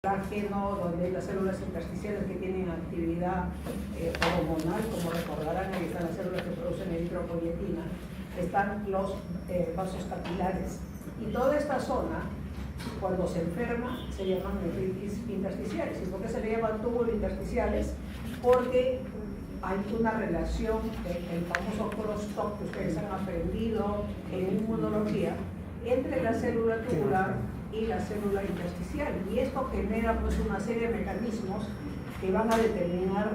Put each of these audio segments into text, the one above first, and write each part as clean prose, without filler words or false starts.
colágeno, donde hay las células intersticiales que tienen actividad hormonal, como recordarán, ahí están las células que producen eritropoyetina, están los vasos capilares. Y toda esta zona, cuando se enferma, se llaman nefritis intersticiales. ¿Y por qué se le llaman túbulos intersticiales? Porque hay una relación, el famoso crosstalk que ustedes han aprendido en inmunología, entre la célula tubular y la célula intersticial, y esto genera pues una serie de mecanismos que van a determinar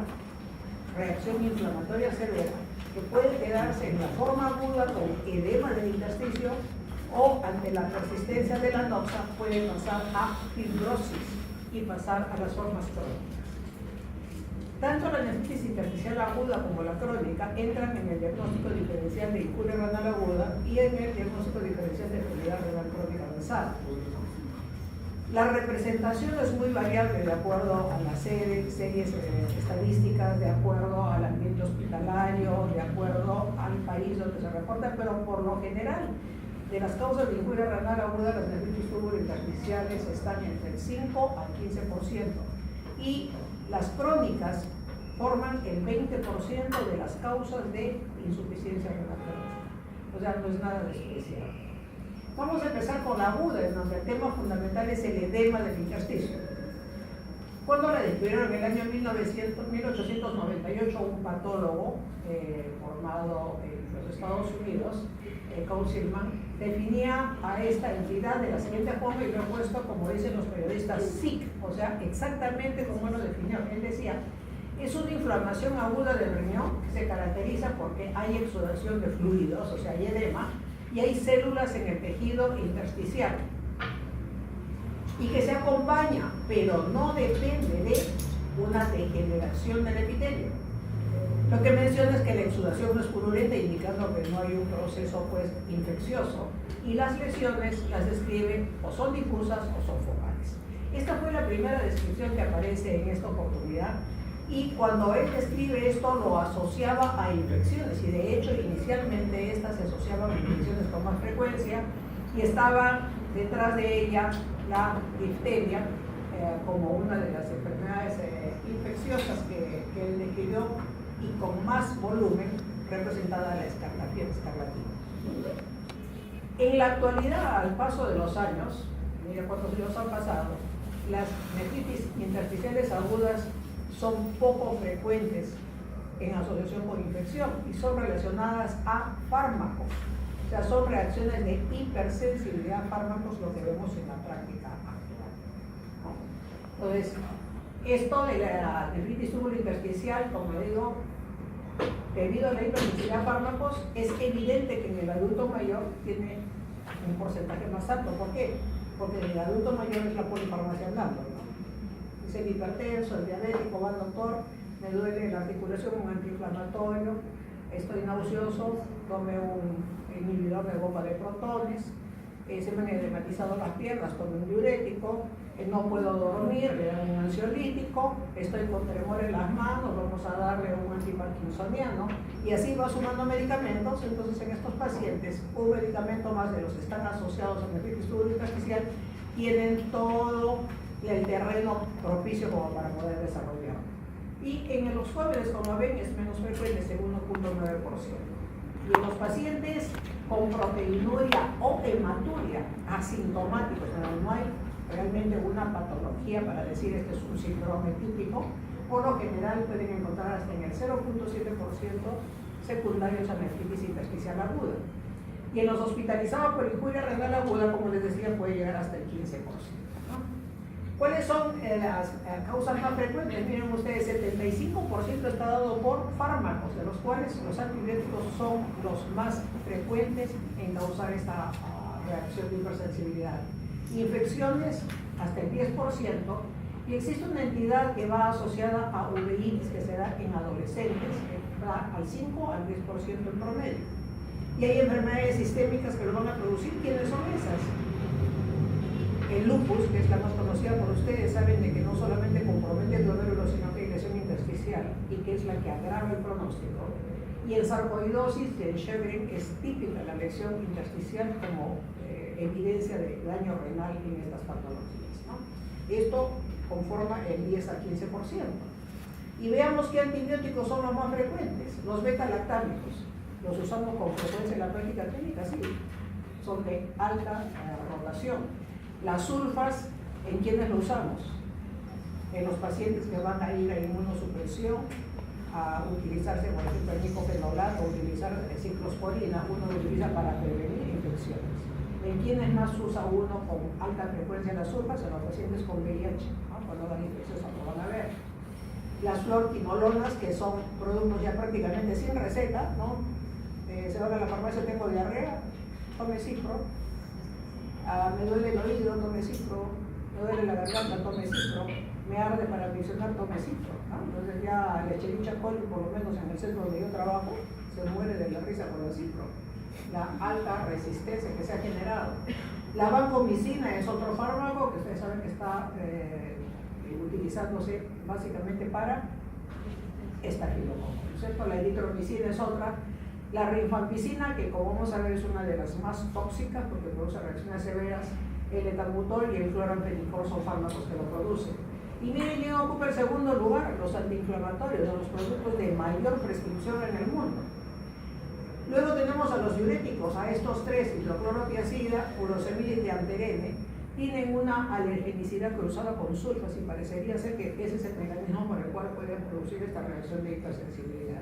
reacción inflamatoria severa, que puede quedarse en la forma aguda con edema del intersticio, o ante la persistencia de la noxa puede pasar a fibrosis y pasar a las formas crónicas. Tanto la nefritis intersticial aguda como la crónica entran en el diagnóstico diferencial de injuria renal aguda y en el diagnóstico diferencial de enfermedad renal crónica avanzada. La representación es muy variable de acuerdo a las series estadísticas, de acuerdo al ambiente hospitalario, de acuerdo al país donde se reporta, pero por lo general, de las causas de injuria renal aguda, las nefritis tubulointersticiales están entre el 5 al 15%, y las crónicas forman el 20% de las causas de insuficiencia renal crónica. O sea, no es nada de especial. Vamos a empezar con la aguda, en donde el tema fundamental es el edema del intersticio. Cuando la descubrieron en el año 1898, un patólogo formado en los Estados Unidos, Councilman, definía a esta entidad de la siguiente forma, y lo he puesto como dicen los periodistas, SIC, o sea, exactamente como lo definió. Él decía, es una inflamación aguda del riñón que se caracteriza porque hay exudación de fluidos, o sea, hay edema, y hay células en el tejido intersticial, y que se acompaña, pero no depende de una degeneración del epitelio. Lo que menciona es que la exudación no es purulenta, indicando que no hay un proceso pues infeccioso, y las lesiones las describe o son difusas o son focales. Esta fue la primera descripción que aparece en esta oportunidad, y cuando él describe esto lo asociaba a infecciones, y de hecho inicialmente estas se asociaban a infecciones con más frecuencia, y estaba detrás de ella la difteria como una de las enfermedades infecciosas que él describió, y con más volumen, representada la escarlatina. En la actualidad, al paso de los años, mira cuántos años han pasado, las nefritis intersticiales agudas son poco frecuentes en asociación con infección y son relacionadas a fármacos. O sea, son reacciones de hipersensibilidad a fármacos, lo que vemos en la práctica actual, ¿no? Entonces, esto de la nefritis tubulointersticial, como digo, debido a la hipersensibilidad a fármacos, es evidente que en el adulto mayor tiene un porcentaje más alto. ¿Por qué? Porque en el adulto mayor es la polifarmacia andando, ¿no? Es el hipertenso, el diabético, va al doctor, me duele la articulación, un antiinflamatorio, estoy nauseoso, tome un inhibidor de bomba de protones, se me han edematizado las piernas con un diurético, no puedo dormir, le dan un ansiolítico, estoy con tremor en las manos, vamos a darle un antiparkinsoniano, y así va sumando medicamentos. Entonces en estos pacientes un medicamento más de los que están asociados a nefritis tubulointersticial tienen todo el terreno propicio como para poder desarrollar. Y en los jóvenes, como ven, es menos frecuente, es el 1.9%. Y en los pacientes con proteinuria o hematuria asintomáticos, no hay realmente una patología para decir este es un síndrome típico, por lo general pueden encontrar hasta en el 0.7% secundarios a nefritis intersticial aguda. Y en los hospitalizados por injuria renal aguda, como les decía, puede llegar hasta el 15%. ¿Cuáles son las causas más frecuentes? Miren ustedes, 75% está dado por fármacos, de los cuales los antibióticos son los más frecuentes en causar esta reacción de hipersensibilidad. Infecciones, hasta el 10%, y existe una entidad que va asociada a uveitis, que se da en adolescentes, que va al 5 al 10% en promedio. Y hay enfermedades sistémicas que lo van a producir. ¿Quiénes son esas? El lupus, que es la más conocida por ustedes, saben de que no solamente compromete el glomérulo, sino que hay lesión intersticial, y que es la que agrava el pronóstico. Y el sarcoidosis y el Sjögren es típica la lesión intersticial como evidencia de daño renal en estas patologías, ¿no? Esto conforma el 10 al 15%. Y veamos qué antibióticos son los más frecuentes. Los beta-lactámicos, los usamos con frecuencia en la práctica clínica, sí, son de alta rotación. Las sulfas, ¿en quiénes lo usamos? En los pacientes que van a ir a inmunosupresión, a utilizarse, por ejemplo, el diclofenac o utilizar ciclosporina, uno lo utiliza para prevenir infecciones. ¿En quiénes más usa uno con alta frecuencia las sulfas? En los pacientes con VIH, ¿no? Cuando dan infecciones lo van a ver. Las fluoroquinolonas, que son productos ya prácticamente sin receta, ¿no? Se va a la farmacia, tengo diarrea, tome cipro. Me duele el oído, tome cipro. Me duele la garganta, tome cipro. Me arde para mencionar, tome cipro, ¿no? Entonces ya el Escherichia coli, por lo menos en el centro donde yo trabajo, se muere de la risa con el cipro. La alta resistencia que se ha generado. La vancomicina es otro fármaco que ustedes saben que está utilizándose básicamente para estafilococo, ¿no es cierto? La eritromicina es otra. La rifampicina, que como vamos a ver es una de las más tóxicas porque produce reacciones severas. El etalbutol y el cloramphenicol son fármacos que lo producen. Y miren quién ocupa el segundo lugar, los antiinflamatorios, los productos de mayor prescripción en el mundo. Luego tenemos a los diuréticos, a estos tres, hidroclorotiazida, furosemida y anterene, tienen una alergenicidad cruzada con sulfas y parecería ser que ese es el mecanismo por el cual pueden producir esta reacción de hipersensibilidad.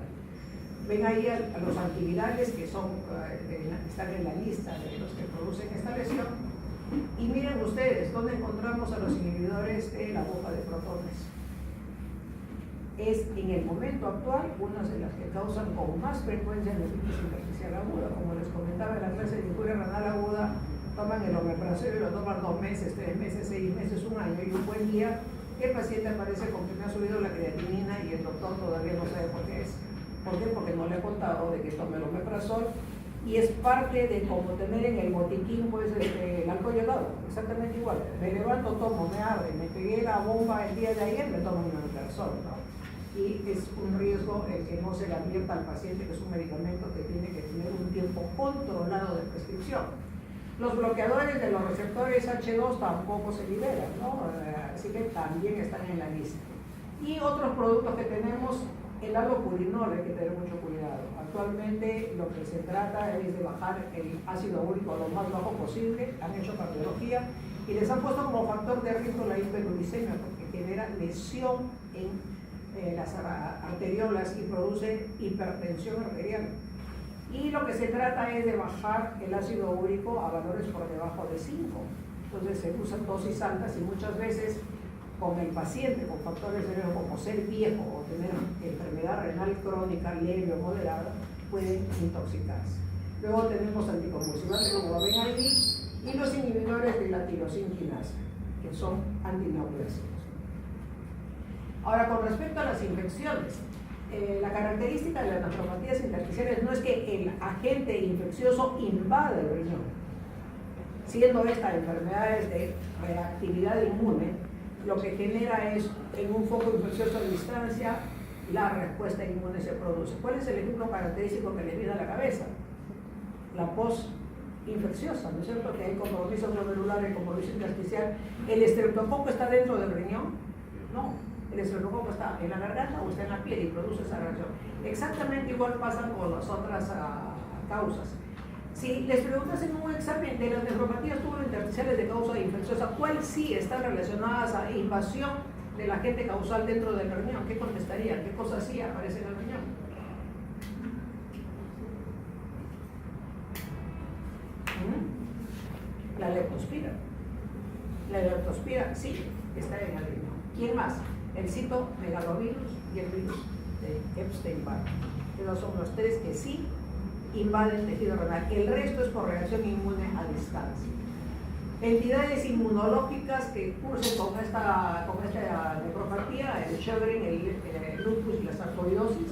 Ven ahí a los antivirales que son, están en la lista de los que producen esta lesión. Y miren ustedes, ¿dónde encontramos a los inhibidores de la bomba de protones? Es en el momento actual una de las que causan con más frecuencia nefritis intersticial aguda. Como les comentaba en la clase de injuria renal aguda, toman el omeprazol y lo toman 2 meses, 3 meses, 6 meses, 1 año, y un buen día el paciente aparece con que me ha subido la creatinina y el doctor todavía no sabe por qué es. ¿Por qué? Porque no le he contado de que tome el omeprazol y es parte de como tener en el botiquín pues el alcohol helado, exactamente igual. Me levanto, tomo, me arde, me pegué la bomba el día de ayer, me tomo un omeprazol, ¿no? Y es un riesgo el que no se le advierta al paciente que es un medicamento que tiene que tener un tiempo controlado de prescripción. Los bloqueadores de los receptores H2 tampoco se liberan, ¿no? Así que también están en la lista. Y otros productos que tenemos, el allopurinol, hay que tener mucho cuidado. Actualmente lo que se trata es de bajar el ácido úrico lo más bajo posible, han hecho cardiología y les han puesto como factor de riesgo la hiperuricemia porque genera lesión en las arteriolas y produce hipertensión arterial. Y lo que se trata es de bajar el ácido úrico a valores por debajo de 5. Entonces se usan dosis altas y muchas veces con el paciente con factores de riesgo como ser viejo o tener enfermedad renal crónica leve o moderada pueden intoxicarse. Luego tenemos anticonvulsivantes como lo ven ahí y los inhibidores de la tirosinquinasa que son antineoplásicos. Ahora, con respecto a las infecciones, la característica de las nefropatías intersticiales no es que el agente infeccioso invada el riñón, siendo esta enfermedades de reactividad inmune, lo que genera es en un foco infeccioso a distancia, la respuesta inmune se produce. ¿Cuál es el ejemplo característico que le viene a la cabeza? La post-infecciosa, ¿no es cierto? Que hay compromiso glomerular, el compromiso intersticial. ¿El estreptococo está dentro del riñón? No. El estreptococo está en la garganta o está en la piel y produce esa reacción. Exactamente igual pasa con las otras causas. Si les preguntas en un examen de las nefropatías tubulointersticiales de causa infecciosa, ¿cuál sí están relacionadas a invasión del agente causal dentro del riñón? ¿Qué contestarían? ¿Qué cosas sí aparecen en el riñón? La leptospira. La leptospira sí está en el riñón. ¿Quién más? El citomegalovirus y el virus de Epstein-Barr. Esos son los tres que sí invaden el tejido renal. El resto es por reacción inmune a distancia. Entidades inmunológicas que cursen con esta nefropatía, el Sjögren, el lupus y la sarcoidosis.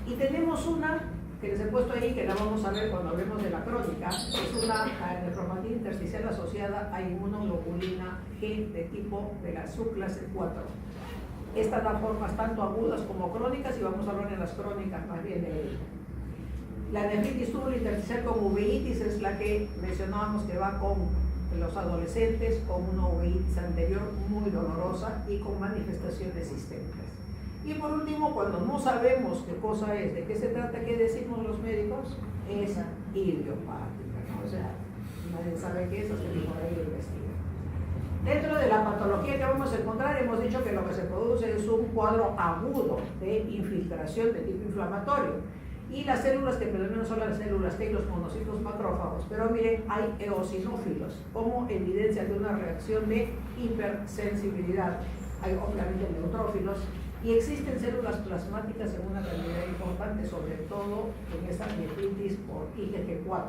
Y tenemos una que les he puesto ahí, que la vamos a ver cuando hablemos de la crónica, es una nefropatía intersticial asociada a inmunoglobulina G de tipo de la subclase 4. Estas dan formas tanto agudas como crónicas y vamos a hablar en las crónicas más bien de ello. La nefritis tubulointersticial con uveitis es la que mencionábamos que va con los adolescentes con una uveitis anterior muy dolorosa y con manifestaciones sistémicas. Y por último, cuando no sabemos qué cosa es, de qué se trata, qué decimos los médicos, es idiopática, ¿no? O sea, nadie sabe qué es hasta que por ahí lo investiga. Dentro de la patología que vamos a encontrar, hemos dicho que lo que se produce es un cuadro agudo de infiltración de tipo inflamatorio. Y las células que predominan son las células T y los monocitos macrófagos. Pero miren, hay eosinófilos como evidencia de una reacción de hipersensibilidad. Hay obviamente neutrófilos y existen células plasmáticas en una cantidad importante, sobre todo en esta nefritis por IgG4.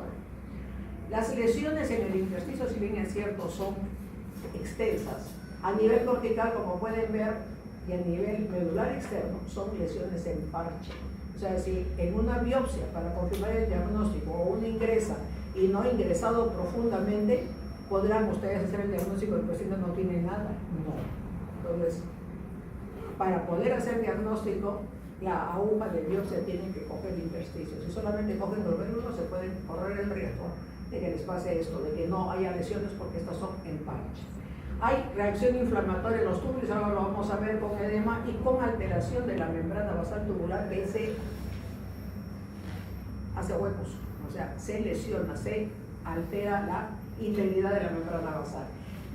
Las lesiones en el intersticio, si bien es cierto, son extensas. A nivel cortical, como pueden ver, y a nivel medular externo, son lesiones en parche. O sea, si en una biopsia para confirmar el diagnóstico o uno ingresa y no ha ingresado profundamente, podrán ustedes hacer el diagnóstico de que el paciente no tiene nada. No. Entonces, para poder hacer diagnóstico, la aguja de biopsia tiene que coger el intersticio. Si solamente cogen glomérulos, se pueden correr el riesgo de que les pase esto, de que no haya lesiones porque estas son en parche. Hay reacción inflamatoria en los túbulos, ahora lo vamos a ver con edema y con alteración de la membrana basal tubular que se hace huecos, o sea, se lesiona, se altera la integridad de la membrana basal.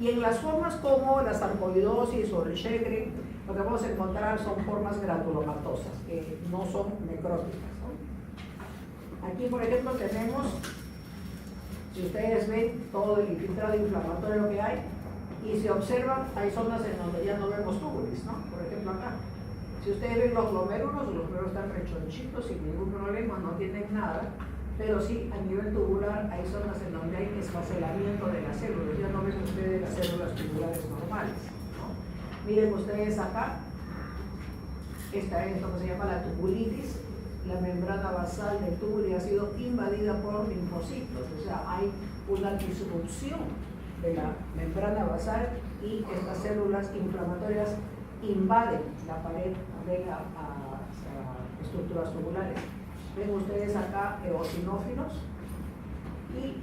Y en las formas como la sarcoidosis o el Sjögren, lo que vamos a encontrar son formas granulomatosas, que no son necróticas, ¿no? Aquí, por ejemplo, tenemos, si ustedes ven, todo el infiltrado inflamatorio que hay. Y si observan, hay zonas en donde ya no vemos túbulos, ¿no? Por ejemplo acá. Si ustedes ven los glomérulos están rechonchitos sin ningún problema, no tienen nada, pero sí a nivel tubular hay zonas en donde hay esfacelamiento de las células, ya no ven ustedes las células tubulares normales, ¿no? Miren ustedes acá, esta es lo que se llama la tubulitis, la membrana basal del túbulo ha sido invadida por linfocitos, o sea, hay una disrupción de la membrana basal y estas células inflamatorias invaden la pared de las estructuras tubulares. Ven ustedes acá eosinófilos y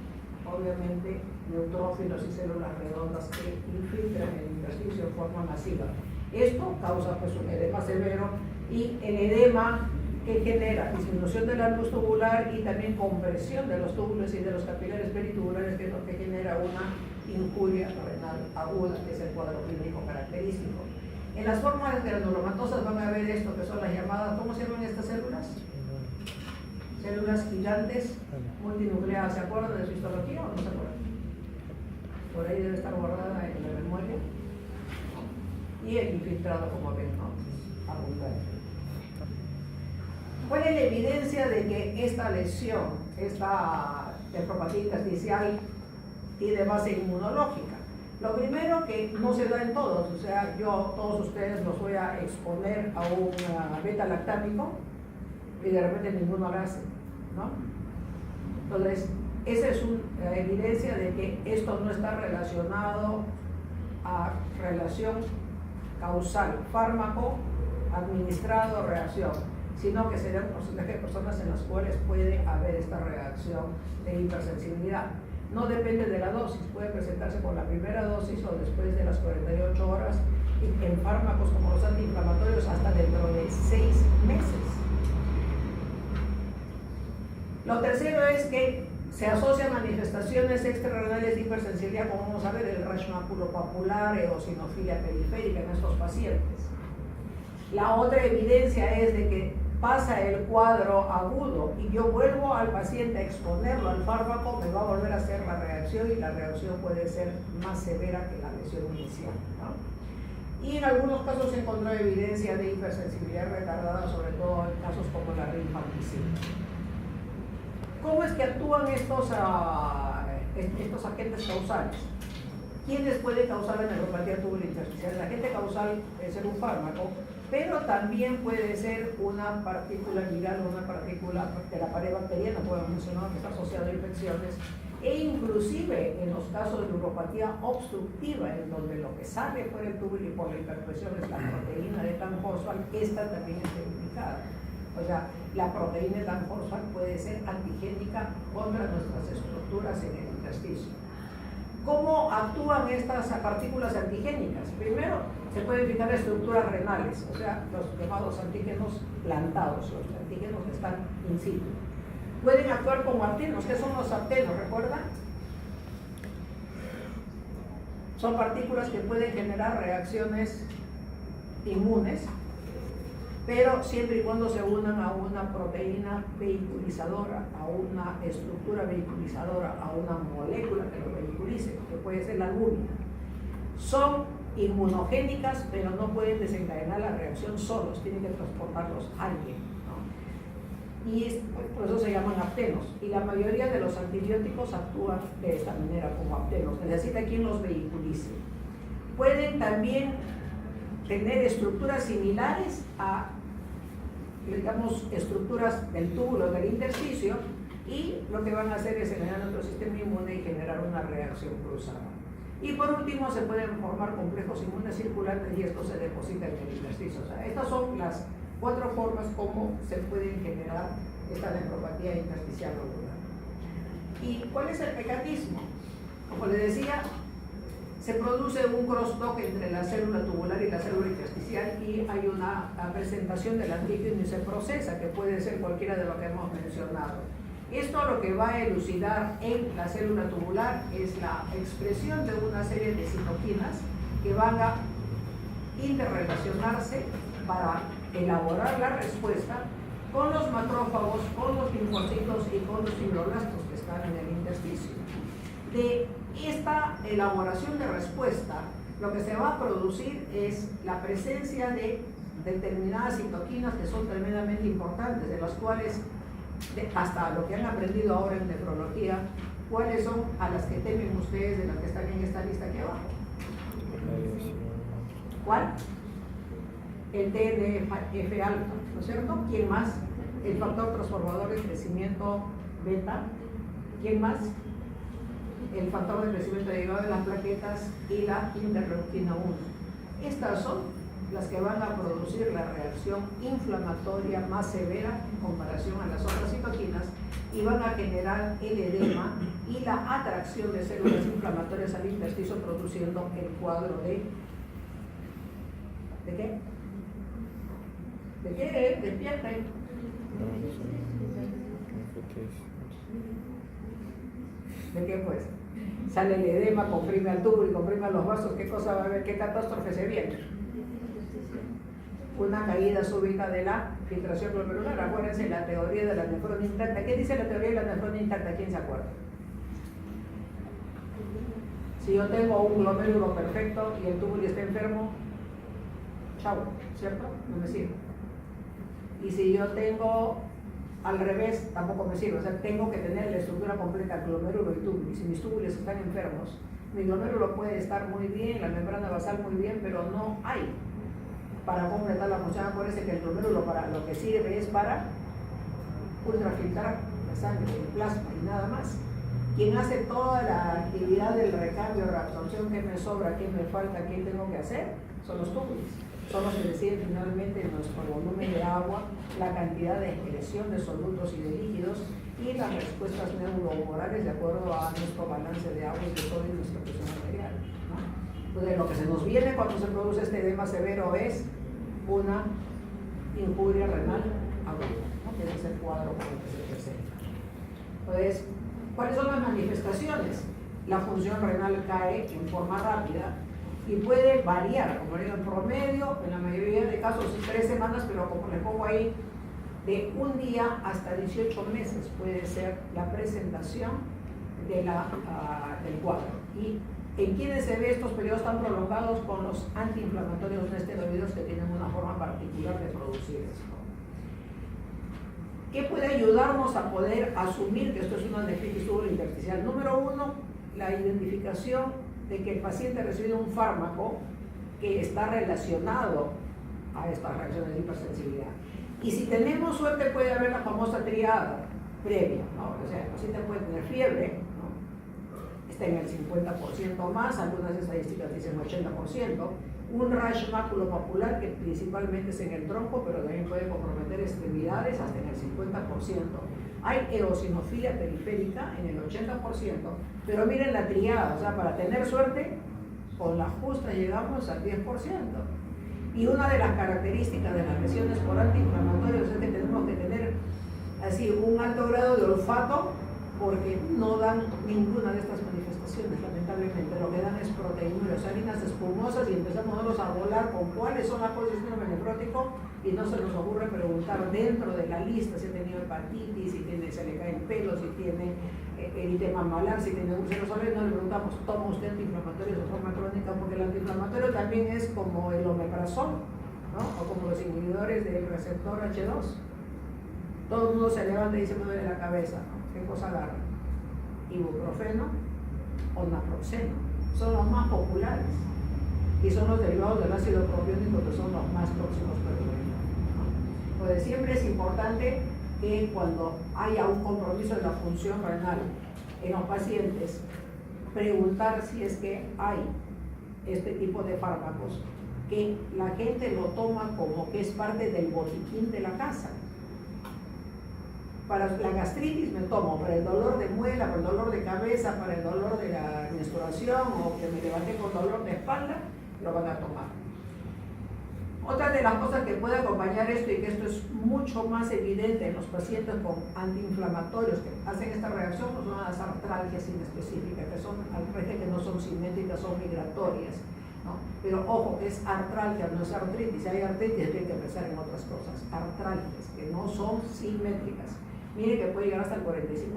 obviamente neutrófilos y células redondas que infiltran el intersticio en forma masiva. Esto causa pues un edema severo y el edema que genera disminución de la luz tubular y también compresión de los túbulos y de los capilares peritubulares, que es lo que genera una injuria renal aguda, que es el cuadro clínico característico. En las formas granulomatosas van a ver esto, que son las llamadas, ¿cómo se llaman estas células? Células gigantes multinucleadas. ¿Se acuerdan de su histología o no se acuerdan? Por ahí debe estar guardada en la memoria. Y el infiltrado, como ven, ¿no? Abundante. ¿Cuál es la evidencia de que esta lesión, esta nefropatía intersticial, tiene base inmunológica? Lo primero, que no se da en todos, o sea, todos ustedes los voy a exponer a un beta-lactámico y de repente ninguno lo hace, ¿no? Entonces, esa es una evidencia de que esto no está relacionado a relación causal, fármaco, administrado, reacción, sino que sería un porcentaje de personas en las cuales puede haber esta reacción de hipersensibilidad. No depende de la dosis, puede presentarse con la primera dosis o después de las 48 horas, y en fármacos como los antiinflamatorios hasta dentro de 6 meses. Lo tercero es que se asocian manifestaciones extrarrenales de hipersensibilidad, como vamos a ver, el rash maculopapular, eosinofilia periférica en estos pacientes. La otra evidencia es de que pasa el cuadro agudo y yo vuelvo al paciente a exponerlo al fármaco, me va a volver a hacer la reacción y la reacción puede ser más severa que la lesión inicial, ¿no? Y en algunos casos se encontró evidencia de hipersensibilidad retardada, sobre todo en casos como la rifampicina. ¿Cómo es que actúan estos agentes causales? ¿Quiénes pueden causar la neuropatía tubular intersticial? El agente causal puede ser un fármaco, pero también puede ser una partícula viral o una partícula de la pared bacteriana, como hemos mencionado, que está asociada a infecciones, e inclusive en los casos de neuropatía obstructiva, en donde lo que sale por el túbulo y por la hiperpresión es la proteína de Tan-Horsfall, esta también está implicada. O sea, la proteína de Tan-Horsfall puede ser antigénica contra nuestras estructuras en el intersticio. ¿Cómo actúan estas partículas antigénicas? Primero, se pueden fijar estructuras renales, o sea, los llamados antígenos plantados, los antígenos que están in situ. Pueden actuar como aptenos. ¿Qué son los aptenos? ¿Recuerdan? Son partículas que pueden generar reacciones inmunes, pero siempre y cuando se unan a una proteína vehiculizadora, a una estructura vehiculizadora, a una molécula que lo vehiculice, que puede ser la albúmina. Son inmunogénicas, pero no pueden desencadenar la reacción solos, tienen que transportarlos a alguien, ¿no? Y por eso se llaman aptenos. Y la mayoría de los antibióticos actúan de esta manera, como aptenos. Necesita quien los vehiculice. Pueden también tener estructuras similares a, digamos, estructuras del túbulo, del intersticio, y lo que van a hacer es generar nuestro sistema inmune y generar una reacción cruzada. Y por último, se pueden formar complejos inmunes circulantes y esto se deposita en el intersticio. O sea, estas son las 4 formas como se pueden generar esta nefropatía intersticial nodular. ¿Y cuál es el mecanismo? Como les decía, se produce un crosstalk entre la célula tubular y la célula intersticial y hay una presentación del antígeno y se procesa, que puede ser cualquiera de lo que hemos mencionado. Esto lo que va a elucidar en la célula tubular es la expresión de una serie de citoquinas que van a interrelacionarse para elaborar la respuesta con los macrófagos, con los linfocitos y con los fibroblastos que están en el intersticio. De esta elaboración de respuesta, lo que se va a producir es la presencia de determinadas citoquinas que son tremendamente importantes, de las cuales, hasta lo que han aprendido ahora en nefrología, ¿cuáles son a las que temen ustedes de las que están en esta lista aquí abajo? ¿Cuál? El TNF-alfa, ¿no es cierto? ¿Quién más? El factor transformador de crecimiento beta. ¿Quién más? El factor de crecimiento derivado de las plaquetas y la interleuquina 1. Estas son las que van a producir la reacción inflamatoria más severa en comparación a las otras citoquinas y van a generar el edema y la atracción de células inflamatorias al intersticio, produciendo el cuadro de... ¿De qué? ¿De qué? Despierten. ¿De qué pues? Sale el edema, comprime al tubo y comprime a los vasos. ¿Qué cosa va a haber? ¿Qué catástrofe se viene? Una caída súbita de la filtración glomerular. Acuérdense la teoría de la nefrona intacta. ¿Qué dice la teoría de la nefrona intacta? ¿Quién se acuerda? Si yo tengo un glomérulo perfecto y el túbulo está enfermo, chao, ¿cierto? No me sirve. Y si yo tengo al revés, tampoco me sirve. O sea, tengo que tener la estructura completa, glomérulo y túbulo. Y si mis túbulos están enfermos, mi glomérulo puede estar muy bien, la membrana basal muy bien, pero no hay para completar la función. Acuérdense que el glomérulo para lo que sirve es para ultrafiltrar la sangre, el plasma y nada más. Quien hace toda la actividad del recambio, reabsorción, qué me sobra, qué me falta, qué tengo que hacer, son los túbulos. Son los que deciden finalmente nuestro volumen de agua, la cantidad de excreción de solutos y de líquidos y las respuestas neurohumorales de acuerdo a nuestro balance de agua y de sodio y nuestra presión arterial, ¿no? Entonces, lo que se nos viene cuando se produce este edema severo es una injuria renal aguda, ¿no? Que es el cuadro con el que se presenta. Entonces, ¿cuáles son las manifestaciones? La función renal cae en forma rápida y puede variar, como digo, en promedio, en la mayoría de casos 3 semanas, pero como les pongo ahí, de un día hasta 18 meses puede ser la presentación de del cuadro. Y en quienes se ve estos periodos tan prolongados con los antiinflamatorios no esteroides que tienen una forma particular de producir esto. ¿Qué puede ayudarnos a poder asumir que esto es una nefritis tubular intersticial? Número 1, la identificación de que el paciente recibe un fármaco que está relacionado a estas reacciones de hipersensibilidad. Y si tenemos suerte puede haber la famosa triada previa, ¿no? O sea, el paciente puede tener fiebre, ¿no? Está en el 50% más, algunas estadísticas dicen 80%, un rash maculopapular que principalmente es en el tronco, pero también puede comprometer extremidades hasta en el 50%. Hay eosinofilia periférica en el 80%, pero miren la triada, o sea, para tener suerte, con la justa llegamos al 10%. Y una de las características de las lesiones por antiinflamatorios es que tenemos que tener así un alto grado de olfato, porque no dan ninguna de estas manifestaciones, lamentablemente. Lo que dan es proteinuria, harinas espumosas, y empezamos nosotros a volar con cuáles son las cosas del sistema nefrótico, y no se nos ocurre preguntar dentro de la lista si ha tenido hepatitis, si tiene, se le cae el pelo, si tiene eritema malar, si tiene úlceras ovares. No le preguntamos, ¿toma usted antiinflamatorios de forma crónica? Porque el antiinflamatorio también es como el omeprazol, ¿no? O como los inhibidores del receptor H2. Todo el mundo se levanta y dice, me duele la cabeza, ¿no? ¿Qué cosa agarra? Ibuprofeno o naproxeno. Son los más populares y son los derivados del ácido propiónico, que son los más próximos que el veneno, ¿no? Pues siempre es importante que cuando haya un compromiso de la función renal en los pacientes, preguntar si es que hay este tipo de fármacos, que la gente lo toma como que es parte del botiquín de la casa. Para la gastritis me tomo, para el dolor de muela, para el dolor de cabeza, para el dolor de la menstruación, o que me levanté con dolor de espalda, lo van a tomar. Otra de las cosas que puede acompañar esto, y que esto es mucho más evidente en los pacientes con antiinflamatorios que hacen esta reacción, pues son las artralgias inespecíficas, que son artralgias que no son simétricas, son migratorias, ¿no? Pero ojo, es artralgia, no es artritis. Si hay artritis hay que pensar en otras cosas. Artralgias que no son simétricas. Mire que puede llegar hasta el 45%,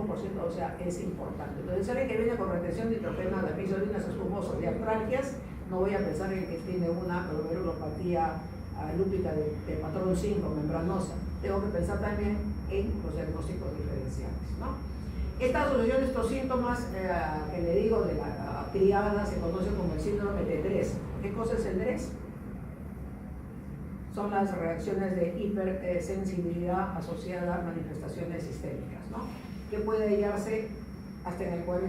o sea, es importante. Entonces, si alguien que viene con retención diclofenac, de episodinas espumosas y artralgias, no voy a pensar en que tiene una glomerulopatía lúpica de patrón 5, membranosa. Tengo que pensar también en los diagnósticos diferenciales, ¿no? Esta asociación de estos síntomas que le digo de la triada se conoce como el síndrome de DRESS. ¿Qué cosa es el DRESS? Son las reacciones de hipersensibilidad asociada a manifestaciones sistémicas, ¿no? Que puede hallarse hasta en el 40%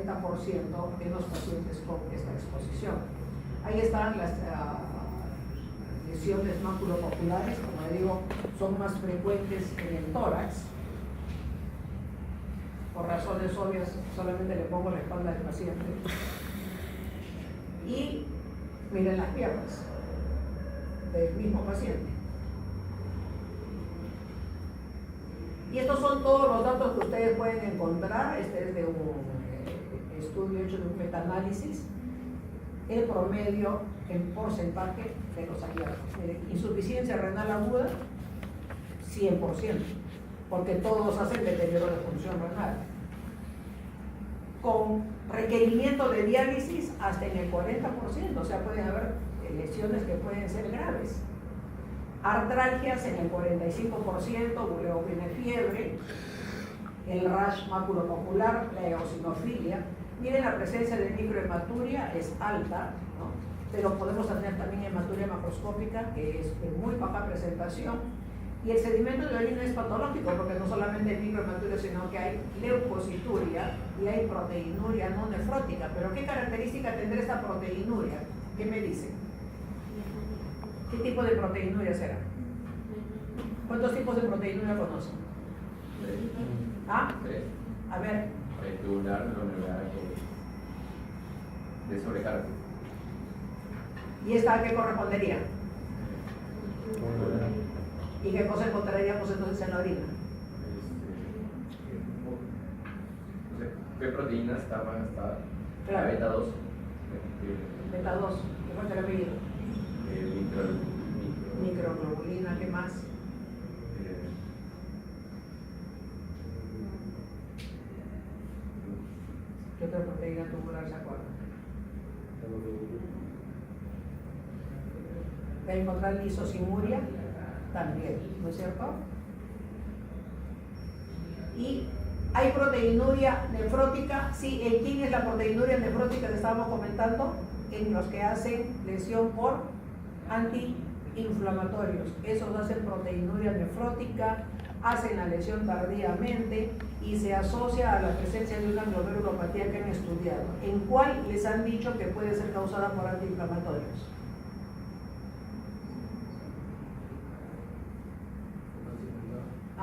en los pacientes con esta exposición. Ahí están las lesiones maculopapulares, como le digo, son más frecuentes en el tórax. Por razones obvias, solamente le pongo la espalda del paciente. Y miren las piernas del mismo paciente. Y estos son todos los datos que ustedes pueden encontrar. Este es de un estudio hecho de un metaanálisis. El promedio en porcentaje de los hallazgos. Insuficiencia renal aguda, 100%, porque todos hacen deterioro de función renal. Con requerimiento de diálisis hasta en el 40%, o sea, pueden haber lesiones que pueden ser graves. Artralgias en el 45%, luego viene fiebre, el rash maculopapular, la eosinofilia. Miren, la presencia de microhematuria es alta, ¿no? Pero podemos tener también hematuria macroscópica, que es de muy baja presentación. Y el sedimento de orina es patológico, porque no solamente hay microhematuria, sino que hay leucocituria y hay proteinuria no nefrótica. Pero ¿qué característica tendrá esta proteinuria? ¿Qué me dicen? ¿Qué tipo de proteinuria será? ¿Cuántos tipos de proteinuria conocen? ¿Ah? A ver. Tubular, de sobrecarga. ¿Y esta a qué correspondería? ¿Y qué cosa encontraríamos entonces en la orina? ¿Qué proteína está? Claro. Beta 2. Beta 2, ¿qué fue el apellido? Microglobulina, ¿qué más? ¿Qué otra proteína tubular se acuerda? ¿Va a encontrar lisosimuria? También, ¿no es cierto? Y hay proteinuria nefrótica. Sí, ¿en quién es la proteinuria nefrótica que estábamos comentando? En los que hacen lesión por antiinflamatorios. Esos hacen proteinuria nefrótica, hacen la lesión tardíamente y se asocia a la presencia de una glomerulopatía que han estudiado. ¿En cuál les han dicho que puede ser causada por antiinflamatorios?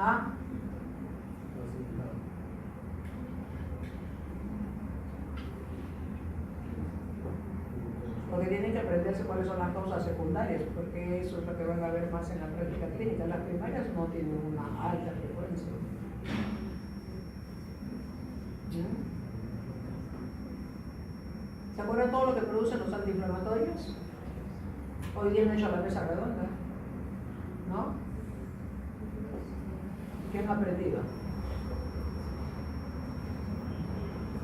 ¿Ah? Porque tienen que aprenderse cuáles son las causas secundarias, porque eso es lo que van a ver más en la práctica clínica. Las primarias no tienen una alta frecuencia. ¿Se acuerdan todo lo que producen los antiinflamatorios? Hoy día han hecho la mesa redonda, ¿no? ¿Qué han aprendido?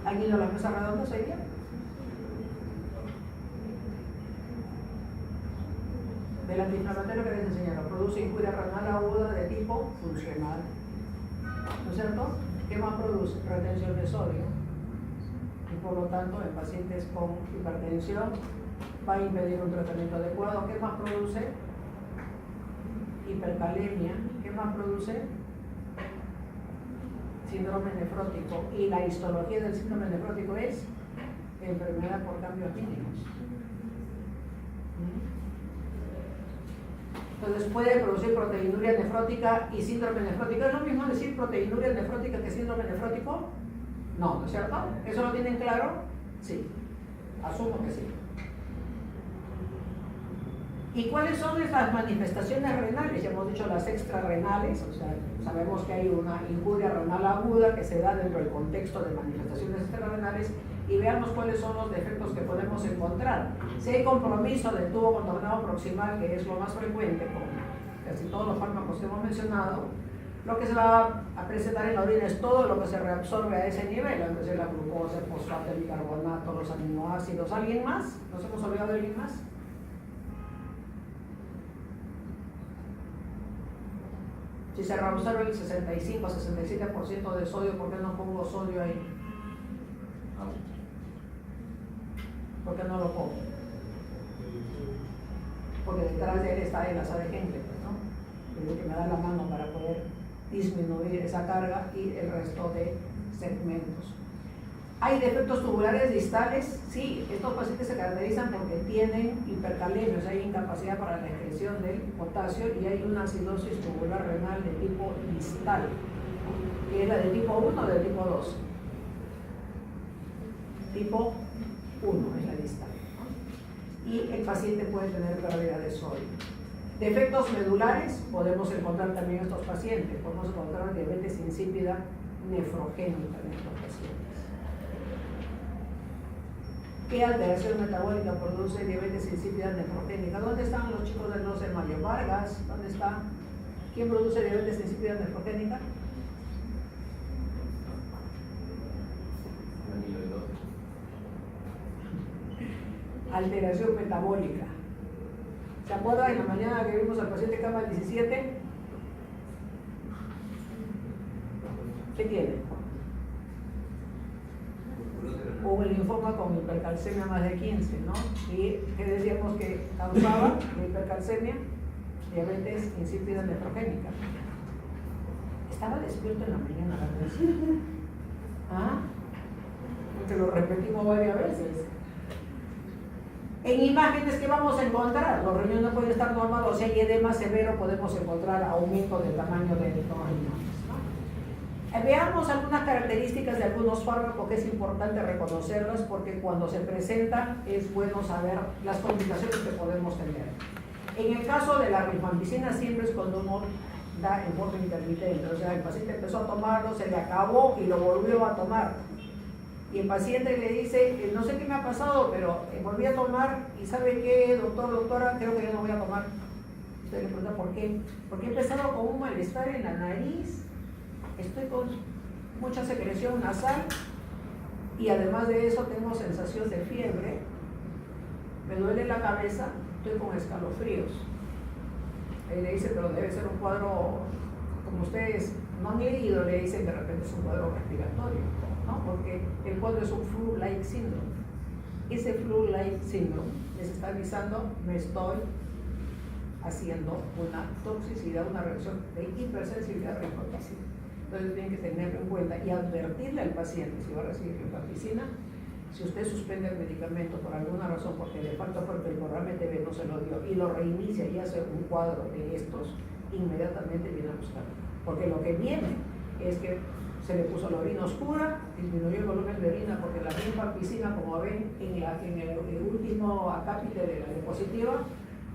¿Han ido a las mesas redondas hoy día? Del antiinflamatorio que les enseñaron, produce injuria renal aguda de tipo funcional, ¿no es cierto? ¿Qué más produce? Retención de sodio, y por lo tanto en pacientes con hipertensión va a impedir un tratamiento adecuado. ¿Qué más produce? Hipercalemia. ¿Qué más produce? Síndrome nefrótico. Y la histología del síndrome nefrótico es enfermedad por cambios mínimos. Entonces puede producir proteinuria nefrótica y síndrome nefrótico. ¿Es lo mismo decir proteinuria nefrótica que síndrome nefrótico? No, ¿no es cierto? ¿Eso lo tienen claro? Sí, asumo que sí. ¿Y cuáles son estas manifestaciones renales? Ya hemos dicho las extrarrenales, o sea, sabemos que hay una injuria renal aguda que se da dentro del contexto de manifestaciones extrarrenales, y veamos cuáles son los defectos que podemos encontrar. Si hay compromiso del tubo contornado proximal, que es lo más frecuente con casi todos los fármacos que hemos mencionado, lo que se va a presentar en la orina es todo lo que se reabsorbe a ese nivel, entonces la glucosa, el fosfato, el bicarbonato, los aminoácidos. ¿Alguien más? ¿Nos hemos olvidado de alguien más? Si se reabsorbe el 65-67% de sodio, ¿por qué no pongo sodio ahí? ¿Por qué no lo pongo? Porque detrás de él está el asa de Henkel, ¿no? Es lo que me da la mano para poder disminuir esa carga y el resto de segmentos. ¿Hay defectos tubulares distales? Sí, estos pacientes se caracterizan porque tienen hipercalemia, o sea, hay incapacidad para la excreción del potasio, y hay una acidosis tubular renal de tipo distal, ¿no? ¿Que es la de tipo 1 o de tipo 2? Tipo 1 es la distal, ¿no? Y el paciente puede tener pérdida de sodio. Defectos medulares, podemos encontrar también en estos pacientes. Podemos encontrar diabetes insípida nefrogénica en estos pacientes. ¿Qué alteración metabólica produce diabetes insípida nefrogénica? ¿Dónde están los chicos del 12 de mayo? Vargas, ¿dónde está? ¿Quién produce diabetes insípida nefrogénica? Alteración metabólica. ¿Se acuerdan en la mañana que vimos al paciente cama 17? ¿Qué tiene? O el linfoma con hipercalcemia más de 15, ¿no? ¿Y qué decíamos que causaba la hipercalcemia? Diabetes insípida nefrogénica. Estaba despierto en la mañana, ¿verdad? ¿Ah? Te lo repetimos varias veces. En imágenes, ¿qué vamos a encontrar? Los riñones no pueden estar normales, si hay edema severo podemos encontrar aumento del tamaño de los riñones, ¿no? Veamos algunas características de algunos fármacos que es importante reconocerlas, porque cuando se presentan es bueno saber las complicaciones que podemos tener. En el caso de la rifampicina siempre es cuando uno da en forma intermitente, o sea, el paciente empezó a tomarlo, se le acabó y lo volvió a tomar. Y el paciente le dice, no sé qué me ha pasado, pero volví a tomar y ¿sabe qué, doctor, doctora? Creo que yo no voy a tomar. Usted le pregunta, ¿por qué? Porque he empezado con un malestar en la nariz, estoy con mucha secreción nasal y además de eso tengo sensación de fiebre, me duele la cabeza, estoy con escalofríos. Él le dice, pero debe ser un cuadro, como ustedes no han leído, le dicen de repente es un cuadro respiratorio, ¿no? Porque el cuadro es un flu-like syndrome. Ese flu-like syndrome les está avisando, me estoy haciendo una toxicidad, una reacción de hipersensibilidad rifampicina. Entonces tienen que tenerlo en cuenta y advertirle al paciente si va a recibir rifampicina. Si usted suspende el medicamento por alguna razón, porque le falta porque el programa TV no se lo dio, y lo reinicia y hace un cuadro de estos, inmediatamente viene a buscarlo. porque lo que viene es que se le puso la orina oscura, disminuyó el volumen de orina, porque la rifampicina, como ven en el último acápite de la diapositiva,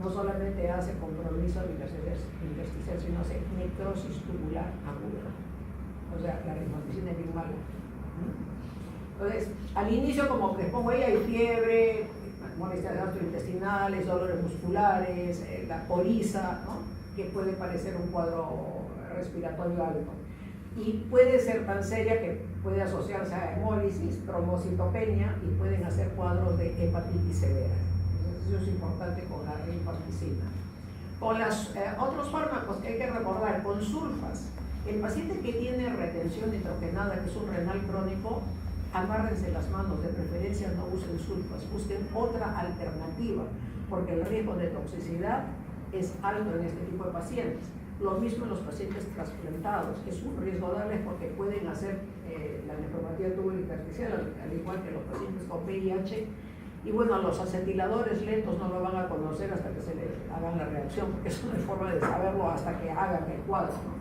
no solamente hace compromiso intersticial, sino hace necrosis tubular aguda. O sea, la rifampicina es bien mala. Entonces, al inicio, como les pongo ahí, hay fiebre, molestias gastrointestinales, dolores musculares, la coriza, ¿no? Que puede parecer un cuadro respiratorio alto. Y puede ser tan seria que puede asociarse a hemólisis, trombocitopenia y pueden hacer cuadros de hepatitis severa. Entonces, eso es importante con la rifampicina. Con los otros fármacos que hay que recordar, con sulfas, el paciente que tiene retención nitrogenada, que es un renal crónico, amárrense las manos, de preferencia no usen sulfas, busquen otra alternativa, porque el riesgo de toxicidad es alto en este tipo de pacientes. Lo mismo en los pacientes trasplantados, es un riesgo darles porque pueden hacer la nefropatía tubular intersticial, al igual que los pacientes con VIH. Y bueno, los acetiladores lentos no lo van a conocer hasta que se les hagan la reacción, porque eso no hay forma de saberlo hasta que hagan el cuadro, ¿no?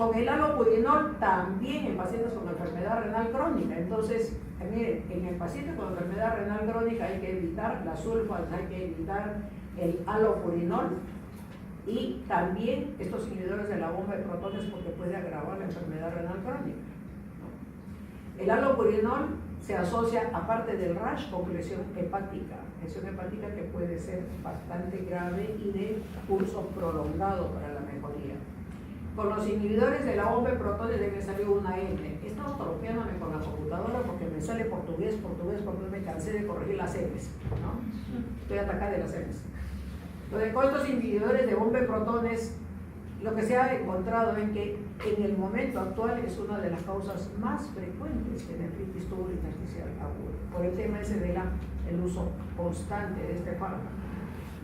Con el halopurinol también en pacientes con enfermedad renal crónica. Entonces, miren, en el paciente con enfermedad renal crónica hay que evitar las sulfas, hay que evitar el halopurinol y también estos inhibidores de la bomba de protones porque puede agravar la enfermedad renal crónica, ¿no? El halopurinol se asocia, aparte del rash, con lesión hepática que puede ser bastante grave y de curso prolongado para la mejoría. Con los inhibidores de la bomba de protones debe salir una N. He estado tropeándome con la computadora porque me sale portugués, porque me cansé de corregir las M's, ¿no? Estoy atacada de las M's. Entonces, con estos inhibidores de bomba de protones, lo que se ha encontrado es que en el momento actual es una de las causas más frecuentes de nefritis tubular intersticial aguda, por el tema ese del uso constante de este fármaco.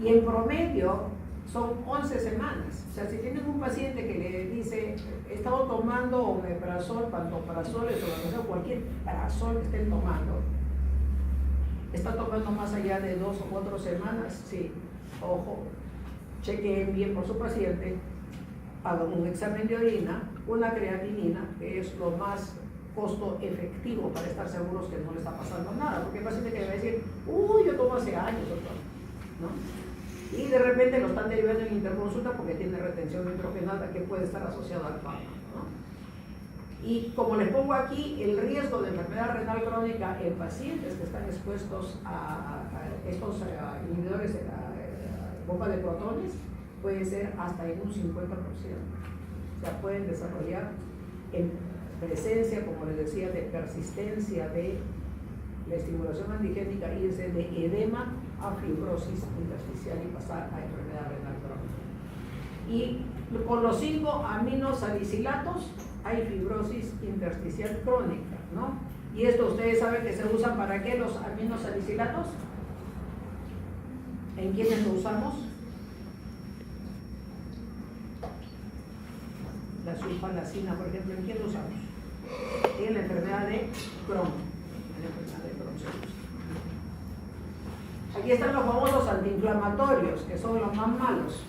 Y en promedio son 11 semanas. O sea, si tienen un paciente que le dice, he estado tomando omeprazol, pantoprazol, o cualquier prazol que estén tomando, está tomando más allá de 2 o 4 semanas, sí, ojo, chequeen bien por su paciente, hagan un examen de orina, una creatinina, que es lo más costo efectivo para estar seguros que no le está pasando nada, porque hay paciente que le va a decir, yo tomo hace años, doctor, ¿no? Y de repente lo están derivando en interconsulta porque tiene retención nitrogenada que puede estar asociada al fármaco, ¿no? Y como les pongo aquí, el riesgo de enfermedad renal crónica en pacientes que están expuestos a estos inhibidores de la bomba de protones puede ser hasta en un 50%. O sea, pueden desarrollar en presencia, como les decía, de persistencia de la estimulación antigénica y de edema a fibrosis intersticial y pasar a enfermedad renal crónica. Y con los 5 aminosalicilatos hay fibrosis intersticial crónica, ¿no? Y esto ustedes saben que se usan para qué los aminosalicilatos. ¿En quiénes lo usamos? La sulfalacina, por ejemplo, ¿en quién lo usamos? En la enfermedad de Crohn. Aquí están los famosos antiinflamatorios, que son los más malos.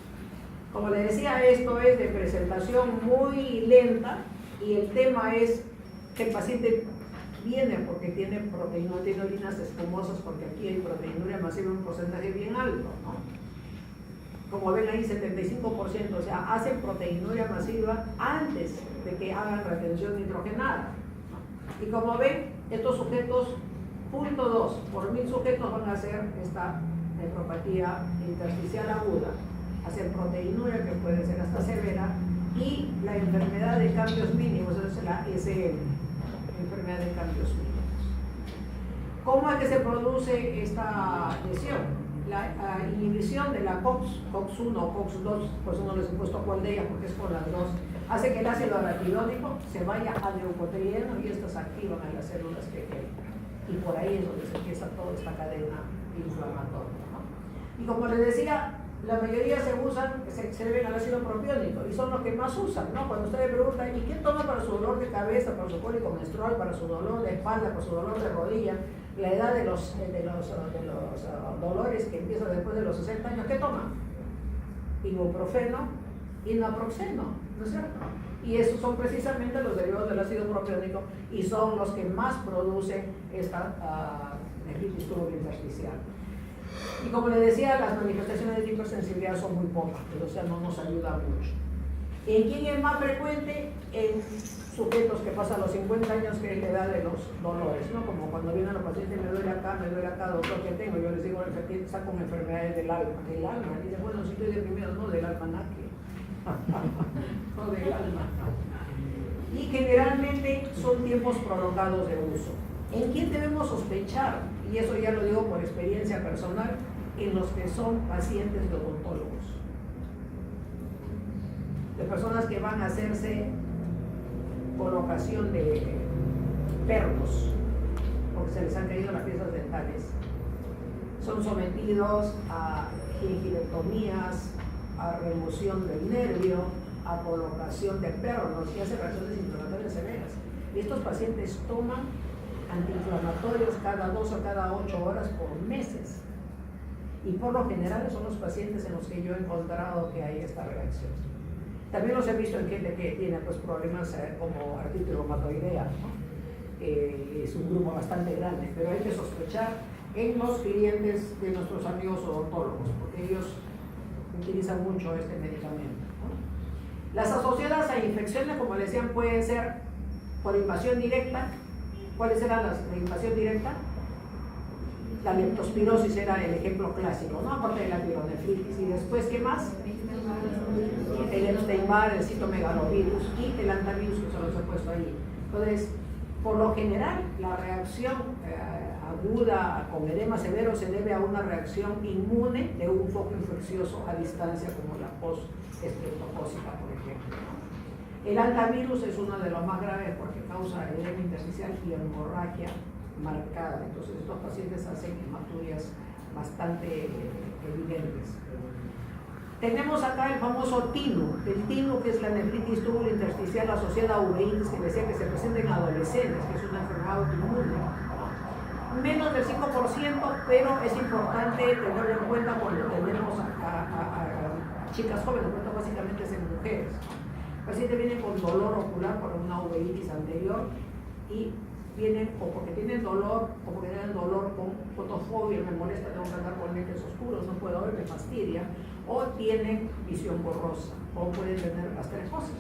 Como les decía, esto es de presentación muy lenta y el tema es que el paciente viene porque tiene proteinuria, tiene orinas espumosas, porque aquí hay proteinuria masiva en un porcentaje bien alto, ¿no? Como ven ahí, 75%, o sea, hacen proteinuria masiva antes de que hagan retención nitrogenada, ¿no? Y como ven, estos sujetos, 0.2 por 1000 sujetos van a hacer esta nefropatía intersticial aguda, hacen proteinuria que puede ser hasta severa y la enfermedad de cambios mínimos, es la SM, enfermedad de cambios mínimos. ¿Cómo es que se produce esta lesión? La inhibición de la COX-1 o COX-2, por eso no les he puesto cuál de ellas porque es por las dos, hace que el ácido araquidónico se vaya a leucotrieno y estas activan a las células que quedan. Y por ahí es donde se empieza toda esta cadena inflamatoria, ¿no? Y como les decía, la mayoría se deben al ácido propiónico y son los que más usan, ¿no? Cuando ustedes preguntan, ¿y qué toma para su dolor de cabeza, para su cólico menstrual, para su dolor de espalda, para su dolor de rodilla? La edad de los dolores que empiezan después de los 60 años, ¿qué toman? Ibuprofeno y naproxeno, ¿no es cierto? Y esos son precisamente los derivados del ácido propiónico y son los que más producen esta nefritis tubulointersticial. Y como le decía, las manifestaciones de hipersensibilidad son muy pocas, o sea, no nos ayuda mucho. ¿En quién es más frecuente? En sujetos que pasan los 50 años, que es la edad de los dolores, ¿no? Como cuando vienen los pacientes, me duele acá, doctor, ¿qué tengo? Yo les digo, está con enfermedades del alma. ¿Del alma? Y dicen, bueno, si estoy deprimido, no, del almanaque. No, del alma. Y generalmente son tiempos prolongados de uso. ¿En quién debemos sospechar? Y eso ya lo digo por experiencia personal, en los que son pacientes de odontólogos. De personas que van a hacerse colocación de pernos, porque se les han caído las piezas dentales. Son sometidos a gingirectomías, a remoción del nervio, a colocación de pernos y hacen reacciones inflamatorias severas. Y estos pacientes toman antiinflamatorios cada 2 o cada 8 horas por meses. Y por lo general son los pacientes en los que yo he encontrado que hay esta reacción. También los he visto en gente que tiene pues, problemas como artritis reumatoidea, ¿no? Es un grupo bastante grande, pero hay que sospechar en los clientes de nuestros amigos odontólogos, porque ellos utilizan mucho este medicamento, ¿no? Las asociadas a infecciones, como les decían, pueden ser por invasión directa. ¿Cuáles eran las de invasión directa? La leptospirosis era el ejemplo clásico, ¿no? Aparte de la pielonefritis. Y después, ¿qué más? El Epstein-Barr, el citomegalovirus y el antivirus, que se los he puesto ahí. Entonces, por lo general, la reacción aguda con edema severo se debe a una reacción inmune de un foco infeccioso a distancia, como la post-estreptocócica, por ejemplo. El antivirus es uno de los más graves porque causa edema intersticial y hemorragia marcada. Entonces, estos pacientes hacen hematurias bastante evidentes. Tenemos acá el famoso TINU, el TINU, que es la nefritis tubulointersticial asociada a uveitis, que decía que se presenta en adolescentes, que es una enfermedad autoinmune. Menos del 5%, pero es importante tenerlo en cuenta cuando tenemos a chicas jóvenes, porque básicamente es en mujeres. El paciente viene con dolor ocular por una uveitis anterior y vienen o porque tienen dolor o porque tienen dolor con fotofobia, me molesta, tengo que andar con lentes oscuros, no puedo ver, me fastidia, o tienen visión borrosa, o pueden tener las tres cosas.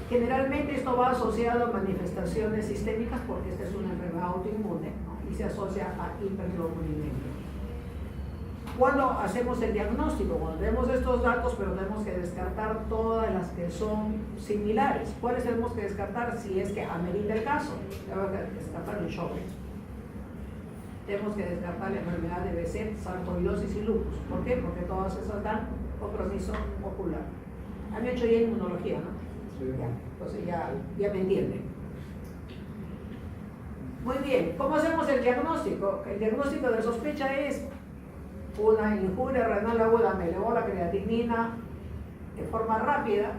Generalmente esto va asociado a manifestaciones sistémicas porque esta es una enfermedad autoinmune, ¿no? Y se asocia a hiperglobulinemia. ¿Cuándo hacemos el diagnóstico? Cuando tenemos estos datos, pero tenemos que descartar todas las que son similares. ¿Cuáles tenemos que descartar si es que amerita el caso? Tenemos que descartar el Sjögren. Tenemos que descartar la enfermedad de Behçet, sarcoidosis y lupus. ¿Por qué? Porque todas esas dan compromiso ocular. Han hecho ya inmunología, ¿no? Sí. Ya, entonces ya me entienden. Muy bien, ¿cómo hacemos el diagnóstico? El diagnóstico de sospecha es una injuria renal aguda, me elevó la creatinina de forma rápida,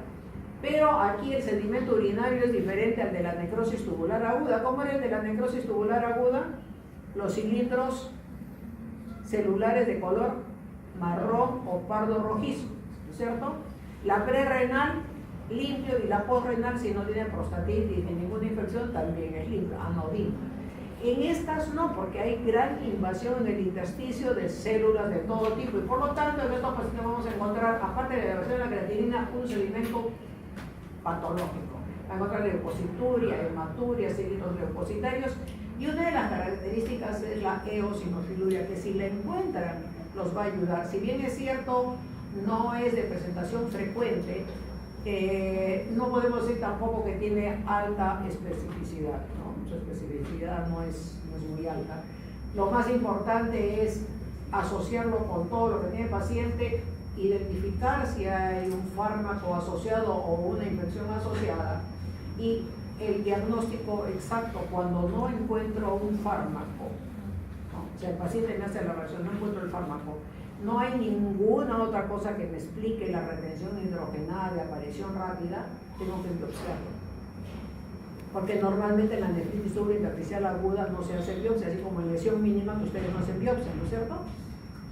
pero aquí el sedimento urinario es diferente al de la necrosis tubular aguda. ¿Cómo era el de la necrosis tubular aguda? Los cilindros celulares de color marrón o pardo rojizo, ¿no es cierto? La prerrenal limpio y la postrenal, si no tiene prostatitis ni ninguna infección, también es limpio, anodino. En estas no, porque hay gran invasión en el intersticio de células de todo tipo y por lo tanto en estos pacientes vamos a encontrar, aparte de la elevación de la creatinina, un sedimento patológico. Va a encontrar leucocituria, hematuria, cilindros leucocitarios y una de las características es la eosinofiluria, que si la encuentran los va a ayudar. Si bien es cierto, no es de presentación frecuente, no podemos decir tampoco que tiene alta especificidad, ¿no? Su especificidad no es muy alta. Lo más importante es asociarlo con todo lo que tiene el paciente, identificar si hay un fármaco asociado o una infección asociada y el diagnóstico exacto cuando no encuentro un fármaco, ¿no? O sea, el paciente me hace la reacción, no encuentro el fármaco, no hay ninguna otra cosa que me explique la retención hidrogenada de aparición rápida, tengo que biopsiarlo. Porque normalmente la nefritis tubulointersticial aguda no se hace biopsia, así como en lesión mínima que ustedes no hacen biopsia, ¿no es cierto?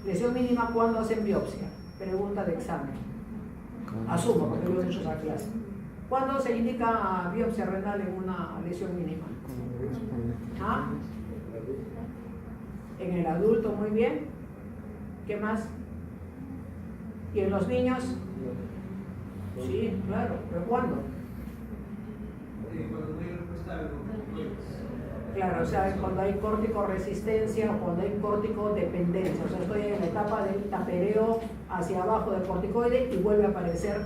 Lesión mínima, ¿cuándo hacen biopsia? Pregunta de examen. Asumo, porque lo he hecho esa clase. ¿Cuándo se indica biopsia renal en una lesión mínima? ¿Ah? En el adulto, muy bien. ¿Qué más? ¿Y en los niños? Sí, claro, pero ¿cuándo? Cuando no hay respuesta a los corticoides. Claro, o sea, cuando hay córtico-resistencia o cuando hay córtico-dependencia. O sea, estoy en la etapa del tapereo hacia abajo del corticoide y vuelve a aparecer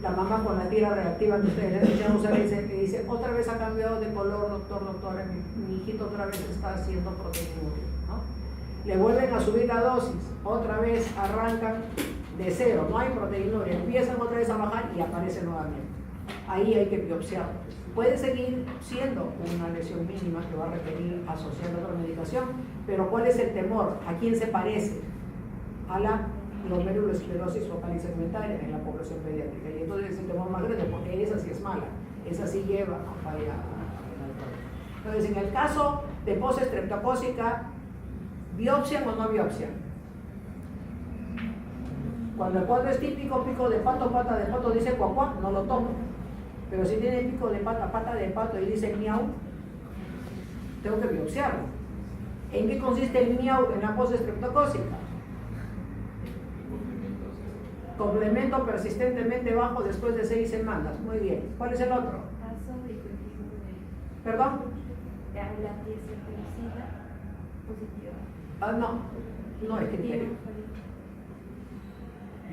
la mamá con la tira reactiva que ustedes le decían usar y dice, otra vez ha cambiado de color, doctora, mi hijito otra vez está haciendo proteinuria, ¿no? Le vuelven a subir la dosis, otra vez arrancan de cero, no hay proteinuria, empiezan otra vez a bajar y aparece nuevamente. Ahí hay que biopsiarlo. Puede seguir siendo una lesión mínima que va a requerir asociar otra medicación, pero ¿cuál es el temor? ¿A quién se parece? A la glomerulosclerosis focal y segmentaria en la población pediátrica. Y entonces es el temor más grande, porque esa sí es mala, esa sí lleva a falla. Entonces, en el caso de pos estreptocócica, ¿biopsian o no biopsian? Cuando el cuadro es típico, pico de pato, pata de pato, dice cuacuá, no lo tomo. Pero si tiene pico de pata, pata de pato y dice miau, tengo que biopsiarlo. ¿En qué consiste el miau en la pos estreptocócica? Complemento persistentemente bajo después de 6 semanas. Muy bien. ¿Cuál es el otro? ¿Perdón? Ah, no es criterio.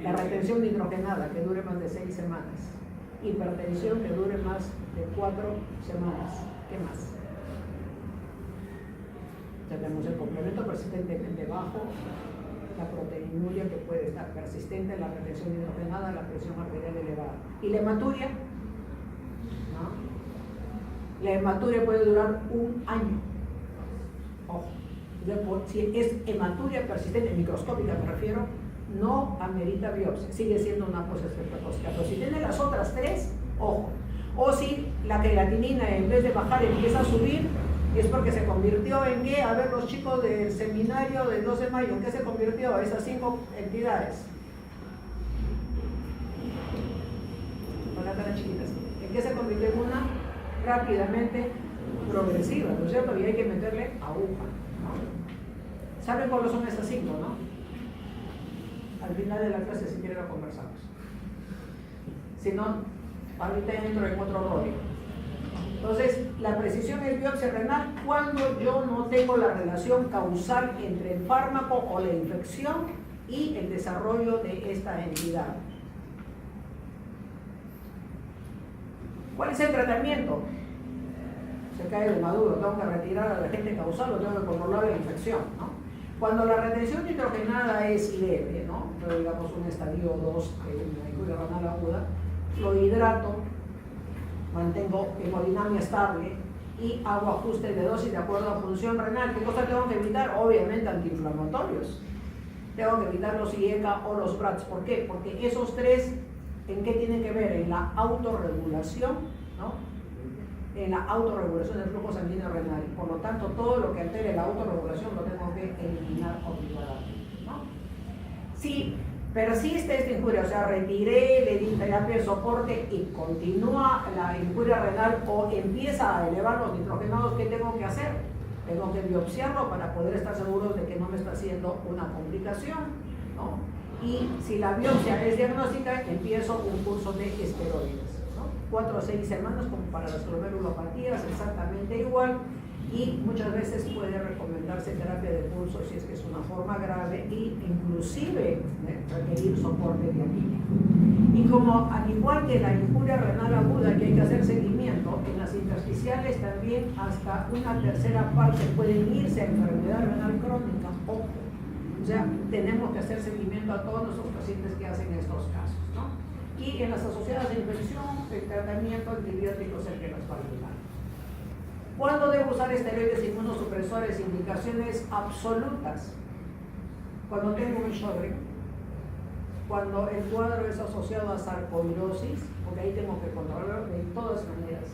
La retención nitrogenada que dure más de 6 semanas. Hipertensión que dure más de 4 semanas. ¿Qué más? Tenemos el complemento persistentemente bajo, la proteinuria que puede estar persistente, la retención hidrogenada, la presión arterial elevada. ¿Y la hematuria? ¿No? La hematuria puede durar 1 año. Ojo, si es hematuria persistente, microscópica me refiero, no amerita biopsia, sigue siendo una pos estreptocócica. Pero si tiene las otras 3, ojo. O si la creatinina en vez de bajar empieza a subir, es porque se convirtió en qué. A ver, los chicos del seminario del 12 de mayo, ¿en qué se convirtió esas 5 entidades? Con las caras chiquitas. ¿En qué se convirtió? En una rápidamente progresiva, ¿no es cierto? Y hay que meterle aguja, ¿no? ¿Saben cuáles son esas 5, no? Al final de la clase, si quieren, lo conversamos. Si no, ahorita entro en otro rollo. Entonces, la precisión es biopsia renal cuando yo no tengo la relación causal entre el fármaco o la infección y el desarrollo de esta entidad. ¿Cuál es el tratamiento? Se cae de maduro, tengo que retirar al agente causal o tengo que controlar la infección, ¿no? Cuando la retención nitrogenada es leve, ¿no? Pero digamos un estadio 2 en la injuria renal aguda, lo hidrato, mantengo hemodinamia estable y hago ajuste de dosis de acuerdo a función renal. ¿Qué cosa tengo que evitar? Obviamente antiinflamatorios. Tengo que evitar los IECA o los BRATs. ¿Por qué? Porque esos 3, ¿en qué tienen que ver? En la autorregulación, ¿no? En la autorregulación del flujo sanguíneo renal. Por lo tanto, todo lo que altere la autorregulación lo tengo que eliminar obligadamente, ¿no? Si persiste esta injuria, o sea, retiré, le di terapia de soporte y continúa la injuria renal o empieza a elevar los nitrogenados, ¿qué tengo que hacer? Tengo que biopsiarlo para poder estar seguros de que no me está haciendo una complicación, ¿no? Y si la biopsia es diagnóstica, empiezo un curso de esteroides. 4 a 6 semanas, como para las glomerulopatías, exactamente igual, y muchas veces puede recomendarse terapia de pulso si es que es una forma grave e inclusive requerir soporte diaquímico. Y como al igual que la injuria renal aguda que hay que hacer seguimiento, en las intersticiales también hasta una tercera parte pueden irse a enfermedad renal crónica. Ojo. O sea, tenemos que hacer seguimiento a todos nuestros pacientes que hacen estos casos, ¿no? Y en las asociadas de infección, el tratamiento antibiótico es el que nos va a ayudar. ¿Cuándo debo usar esteroides inmunosupresores? Indicaciones absolutas. Cuando tengo un Sjögren, cuando el cuadro es asociado a sarcoidosis, porque ahí tengo que controlarlo de todas maneras.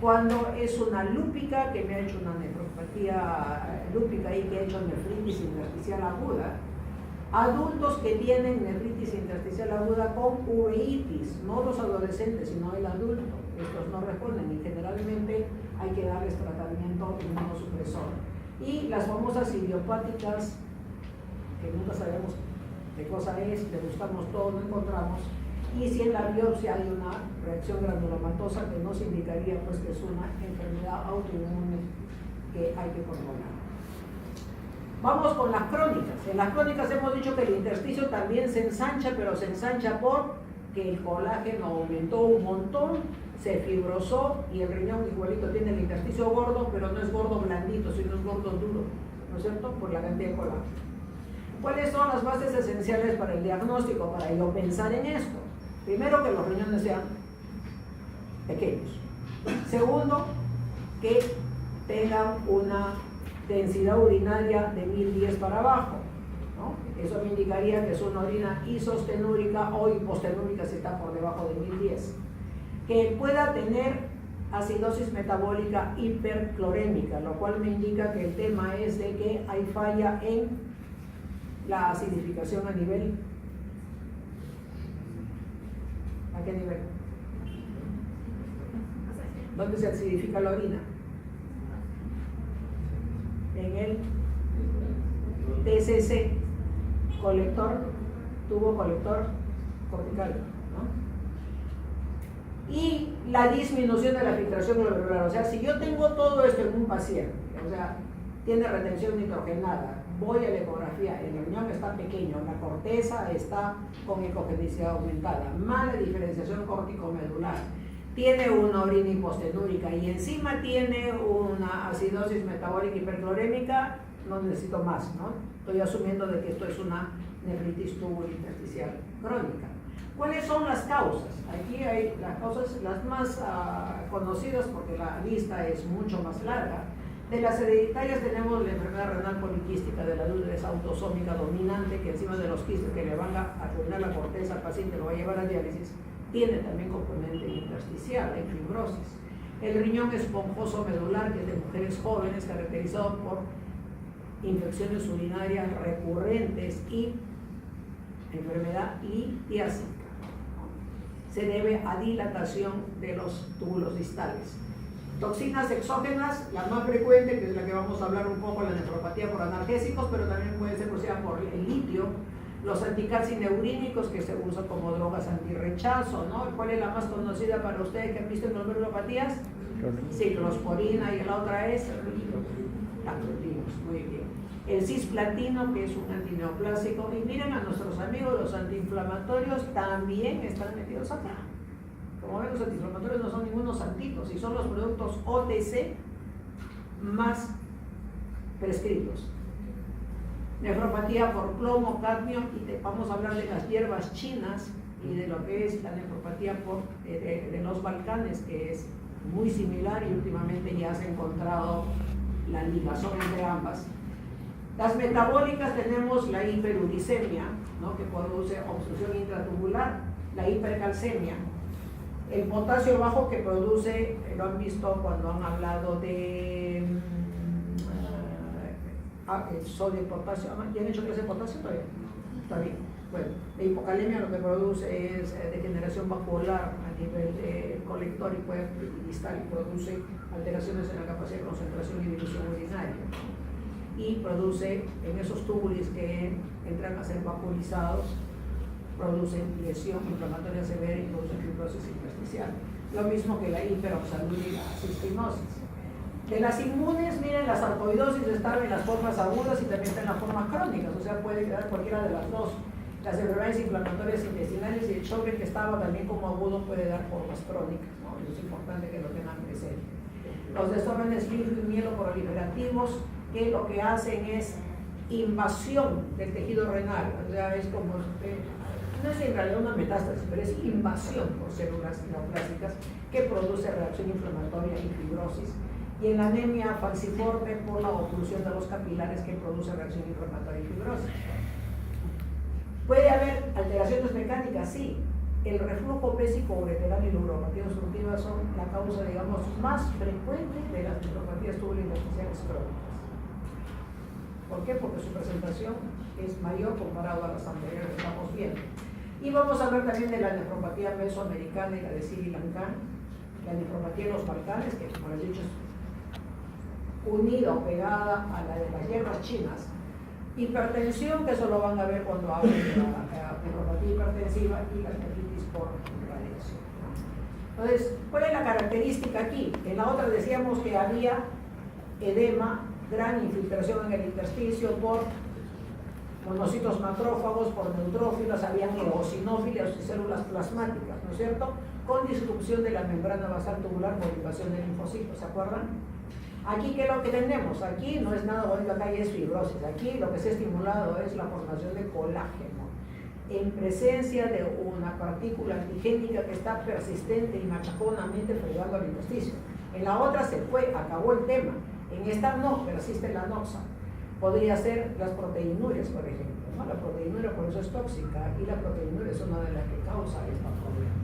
Cuando es una lúpica, que me ha hecho una nefropatía lúpica y que ha hecho nefritis intersticial aguda, Adultos que tienen nefritis intersticial aguda con uveitis, no los adolescentes, sino el adulto. Estos no responden y generalmente hay que darles tratamiento inmunosupresor. Y las famosas idiopáticas, que nunca sabemos qué cosa es, le buscamos todo, no encontramos. Y si en la biopsia hay una reacción granulomatosa, que nos indicaría pues que es una enfermedad autoinmune que hay que controlar. Vamos con las crónicas. En las crónicas hemos dicho que el intersticio también se ensancha, pero se ensancha porque el colágeno aumentó un montón, se fibrosó y el riñón igualito tiene el intersticio gordo, pero no es gordo blandito, sino es gordo duro, ¿no es cierto? Por la cantidad de colágeno. ¿Cuáles son las bases esenciales para el diagnóstico? Para yo pensar en esto. Primero, que los riñones sean pequeños. Segundo, que tengan una densidad urinaria de 1010 para abajo, ¿no? Eso me indicaría que es una orina isostenúrica o hipostenúrica si está por debajo de 1010. Que pueda tener acidosis metabólica hiperclorémica, lo cual me indica que el tema es de que hay falla en la acidificación a nivel. ¿A qué nivel? ¿Dónde se acidifica la orina? En el TCC, tubo colector cortical, ¿no? Y la disminución de la filtración glomerular. O sea, si yo tengo todo esto en un paciente, o sea, tiene retención nitrogenada, voy a la ecografía, el riñón está pequeño, la corteza está con ecogenicidad aumentada, mala diferenciación córtico-medular, tiene una orina hipostenúrica y encima tiene una acidosis metabólica hiperclorémica, no necesito más, ¿no? Estoy asumiendo de que esto es una nefritis tubulointersticial crónica. ¿Cuáles son las causas? Aquí hay las causas las más conocidas porque la lista es mucho más larga. De las hereditarias tenemos la enfermedad renal poliquística de la adultez autosómica dominante, que encima de los quistes que le van a arruinar la corteza al paciente, lo va a llevar a diálisis, tiene también componente intersticial, hay fibrosis. El riñón esponjoso medular, que es de mujeres jóvenes, caracterizado por infecciones urinarias recurrentes y enfermedad litiásica. Se debe a dilatación de los túbulos distales. Toxinas exógenas, la más frecuente, que es la que vamos a hablar un poco, la nefropatía por analgésicos, pero también puede ser producida por el litio, los anticalcineurínicos que se usan como drogas antirrechazo, ¿no? ¿Cuál es la más conocida para ustedes que han visto en glomerulopatías? Ciclosporina, y la otra es atrotinos, muy bien. El cisplatino, que es un antineoplásico, y miren a nuestros amigos los antiinflamatorios también están metidos acá. Como ven, los antiinflamatorios no son ningunos santitos y son los productos OTC más prescritos. Nefropatía por plomo, cadmio, y vamos a hablar de las hierbas chinas y de lo que es la nefropatía de los Balcanes, que es muy similar y últimamente ya se ha encontrado la ligazón entre ambas. Las metabólicas tenemos la hiperuricemia, ¿no? Que produce obstrucción intratubular, la hipercalcemia. El potasio bajo que produce, lo han visto cuando han hablado de el sodio y potasio. ¿Ya han hecho clase de potasio todavía? Está bien. Bueno, la hipocalemia lo que produce es degeneración vascular a nivel colector y distal, y produce alteraciones en la capacidad de concentración y dilución urinaria. Y produce en esos túbulos que entran a ser vacuolizados, producen lesión inflamatoria severa y producen fibrosis intersticial. Lo mismo que la hiperoxalud y la cistinosis. De las inmunes, miren, la sarcoidosis está en las formas agudas y también está en las formas crónicas, o sea, puede quedar cualquiera de las dos. Las enfermedades inflamatorias intestinales y el Sjögren, que estaba también como agudo, puede dar formas crónicas, ¿no? Es importante que lo tengan presente. Los desórdenes mieloproliferativos, que lo que hacen es invasión del tejido renal, o sea, es como, no es en realidad una metástasis, pero es invasión por células neoplásicas que produce reacción inflamatoria y fibrosis. Y en la anemia falciforme por la oclusión de los capilares que produce reacción inflamatoria y fibrosis. ¿Puede haber alteraciones mecánicas? Sí. El reflujo vésico-ureteral y la uropatía obstructiva son la causa, digamos, más frecuente de las nefropatías tubulointersticiales crónicas. ¿Por qué? Porque su presentación es mayor comparado a las anteriores que estamos viendo. Y vamos a hablar también de la nefropatía mesoamericana y la de Sri Lanka, la nefropatía de los Balcanes, que como les he dicho es unida o pegada a la de las hierbas chinas. Hipertensión, que eso lo van a ver cuando hablen de la nefropatía hipertensiva y la nefritis por radiación. Entonces, ¿cuál es la característica aquí? En la otra decíamos que había edema, gran infiltración en el intersticio por monocitos macrófagos, por neutrófilos, habían eosinófilos y células plasmáticas, ¿no es cierto? Con disrupción de la membrana basal tubular por invasión de linfocitos, ¿se acuerdan? Aquí, ¿qué es lo que tenemos? Aquí no es nada bonito, acá ya es fibrosis. Aquí lo que se ha estimulado es la formación de colágeno en presencia de una partícula antigénica que está persistente y machaconamente fregando el intersticio. En la otra se fue, acabó el tema. En esta no, persiste la noxa. Podría ser las proteinurias, por ejemplo, ¿no? La proteinuria por eso es tóxica y la proteinuria es una de las que causa estos problemas.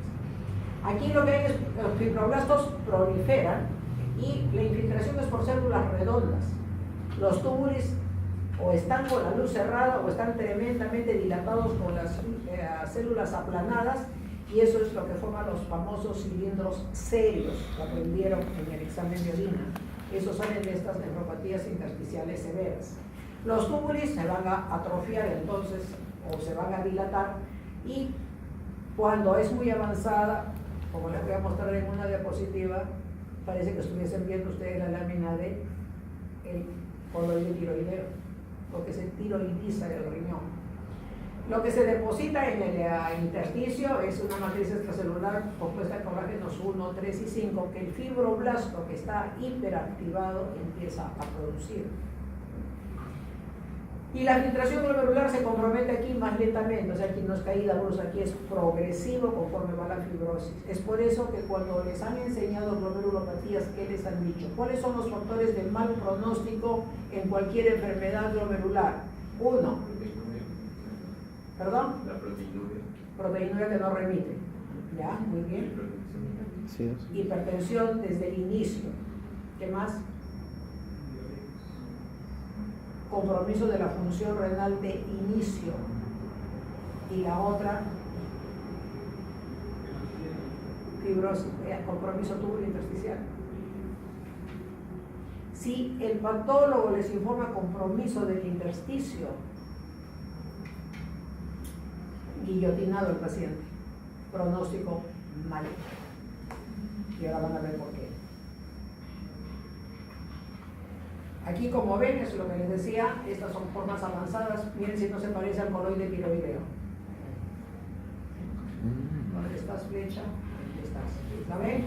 Aquí lo que hay es que los fibroblastos proliferan y la infiltración es por células redondas. Los túbulos o están con la luz cerrada o están tremendamente dilatados con las células aplanadas, y eso es lo que forma los famosos cilindros serios que aprendieron en el examen de orina. Esos salen de estas nefropatías intersticiales severas. Los túbulos se van a atrofiar entonces o se van a dilatar, y cuando es muy avanzada, como les voy a mostrar en una diapositiva, parece que estuviesen viendo ustedes la lámina de el coloide tiroideo, porque se tiroidiza el riñón. Lo que se deposita en el intersticio es una matriz extracelular compuesta de colágenos 1, 3 y 5 que el fibroblasto, que está hiperactivado, empieza a producir. Y la filtración glomerular se compromete aquí más lentamente, o sea, aquí no es caída brusca, aquí es progresivo conforme va la fibrosis. Es por eso que cuando les han enseñado glomerulopatías, ¿qué les han dicho? ¿Cuáles son los factores de mal pronóstico en cualquier enfermedad glomerular? 1. ¿Perdón? La proteinuria. Proteinuria que no remite. ¿Ya? Muy bien. Sí, Hipertensión desde el inicio. ¿Qué más? Compromiso de la función renal de inicio. Y la otra, fibrosis, compromiso tubular intersticial. Si el patólogo les informa compromiso del intersticio, guillotinado el paciente, pronóstico malo. Y ahora van a ver por qué. Aquí, como ven, es lo que les decía, estas son formas avanzadas. Miren si no se parece al coloide tiroideo. ¿Dónde estás, flecha? Aquí estás. ¿La ven?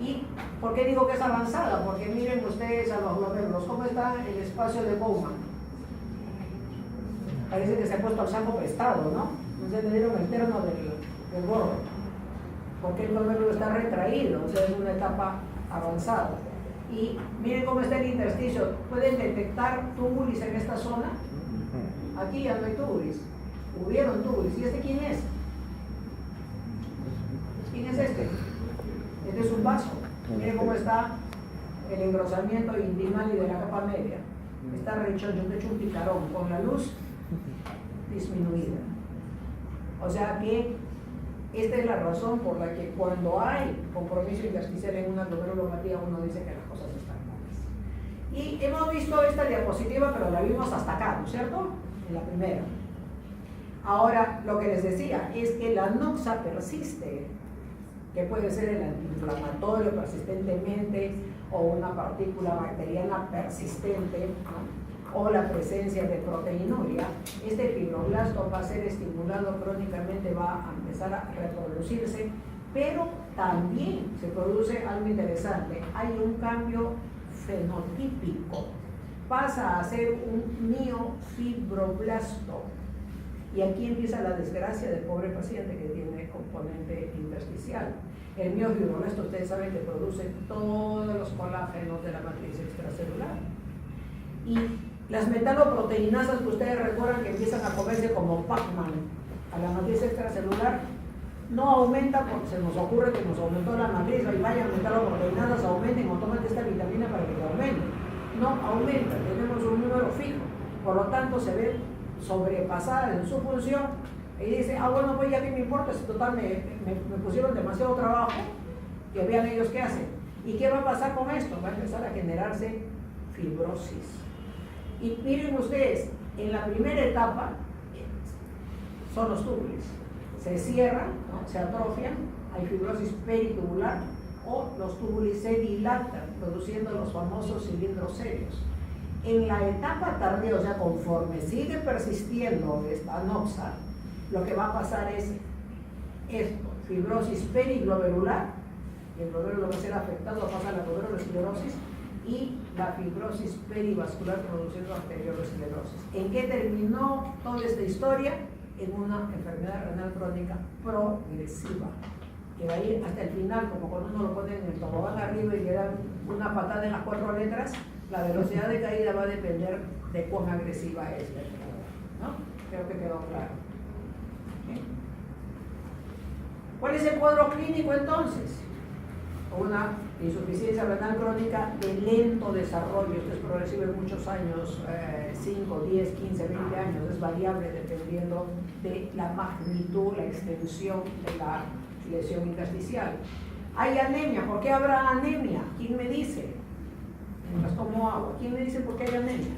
¿Y por qué digo que es avanzada? Porque miren ustedes a los glomérulos, ¿cómo está el espacio de Bowman? Parece que se ha puesto al saco prestado, ¿no? No se le dieron el terno del gorro. Porque el glomérulo está retraído, o sea, es una etapa avanzada. Y miren cómo está el intersticio. ¿Pueden detectar túbulos en esta zona? Aquí ya no hay túbulos. Hubieron túbulos. ¿Y este quién es? ¿Quién es este? Este es un vaso. Miren cómo está el engrosamiento intimal y de la capa media. Está rechoncho, de hecho un picarón, con la luz disminuida. O sea que esta es la razón por la que cuando hay compromiso intersticial en una glomerulopatía uno dice que las cosas están mal. Y hemos visto esta diapositiva, pero la vimos hasta acá, ¿no es cierto? En la primera. Ahora, lo que les decía es que la noxa persiste, que puede ser el antiinflamatorio persistentemente o una partícula bacteriana persistente, ¿no? O la presencia de proteinuria. Este fibroblasto va a ser estimulado crónicamente, va a empezar a reproducirse, pero también se produce algo interesante. Hay un cambio fenotípico. Pasa a ser un miofibroblasto. Y aquí empieza la desgracia del pobre paciente que tiene componente intersticial. El miofibroblasto, ustedes saben que produce todos los colágenos de la matriz extracelular. Y las metaloproteinasas que ustedes recuerdan que empiezan a comerse como Pac-Man a la matriz extracelular, no aumenta porque se nos ocurre que nos aumentó la matriz, y vayan metaloproteinasas, aumenten o tómate esta vitamina para que te aumente. No aumenta, tenemos un número fijo. Por lo tanto, se ve sobrepasada en su función y dice, bueno, pues ya que me importa, si total me pusieron demasiado trabajo, que vean ellos qué hacen. ¿Y qué va a pasar con esto? Va a empezar a generarse fibrosis. Y miren ustedes, en la primera etapa son los túbulos. Se cierran, ¿no? Se atrofian, hay fibrosis peritubular o los túbulos se dilatan, produciendo los famosos cilindros serios. En la etapa tardía, o sea, conforme sigue persistiendo esta anoxa, lo que va a pasar es esto, fibrosis periglomerular, el glomérulo va a ser afectado, pasa a la glomerulosclerosis y la fibrosis perivascular produciendo arteriolosclerosis. ¿En qué terminó toda esta historia? En una enfermedad renal crónica progresiva, que va a ir hasta el final, como cuando uno lo pone en el tobogán arriba y le dan una patada en las 4 letras, la velocidad de caída va a depender de cuán agresiva es la enfermedad, ¿no? Creo que quedó claro. ¿Sí? ¿Cuál es el cuadro clínico entonces? Una insuficiencia renal crónica de lento desarrollo, esto es progresivo en muchos años, 5, 10, 15, 20 años, es variable dependiendo de la magnitud, la extensión de la lesión intersticial. Hay anemia, ¿por qué habrá anemia? ¿Quién me dice? Mientras tomo agua, ¿quién me dice por qué hay anemia?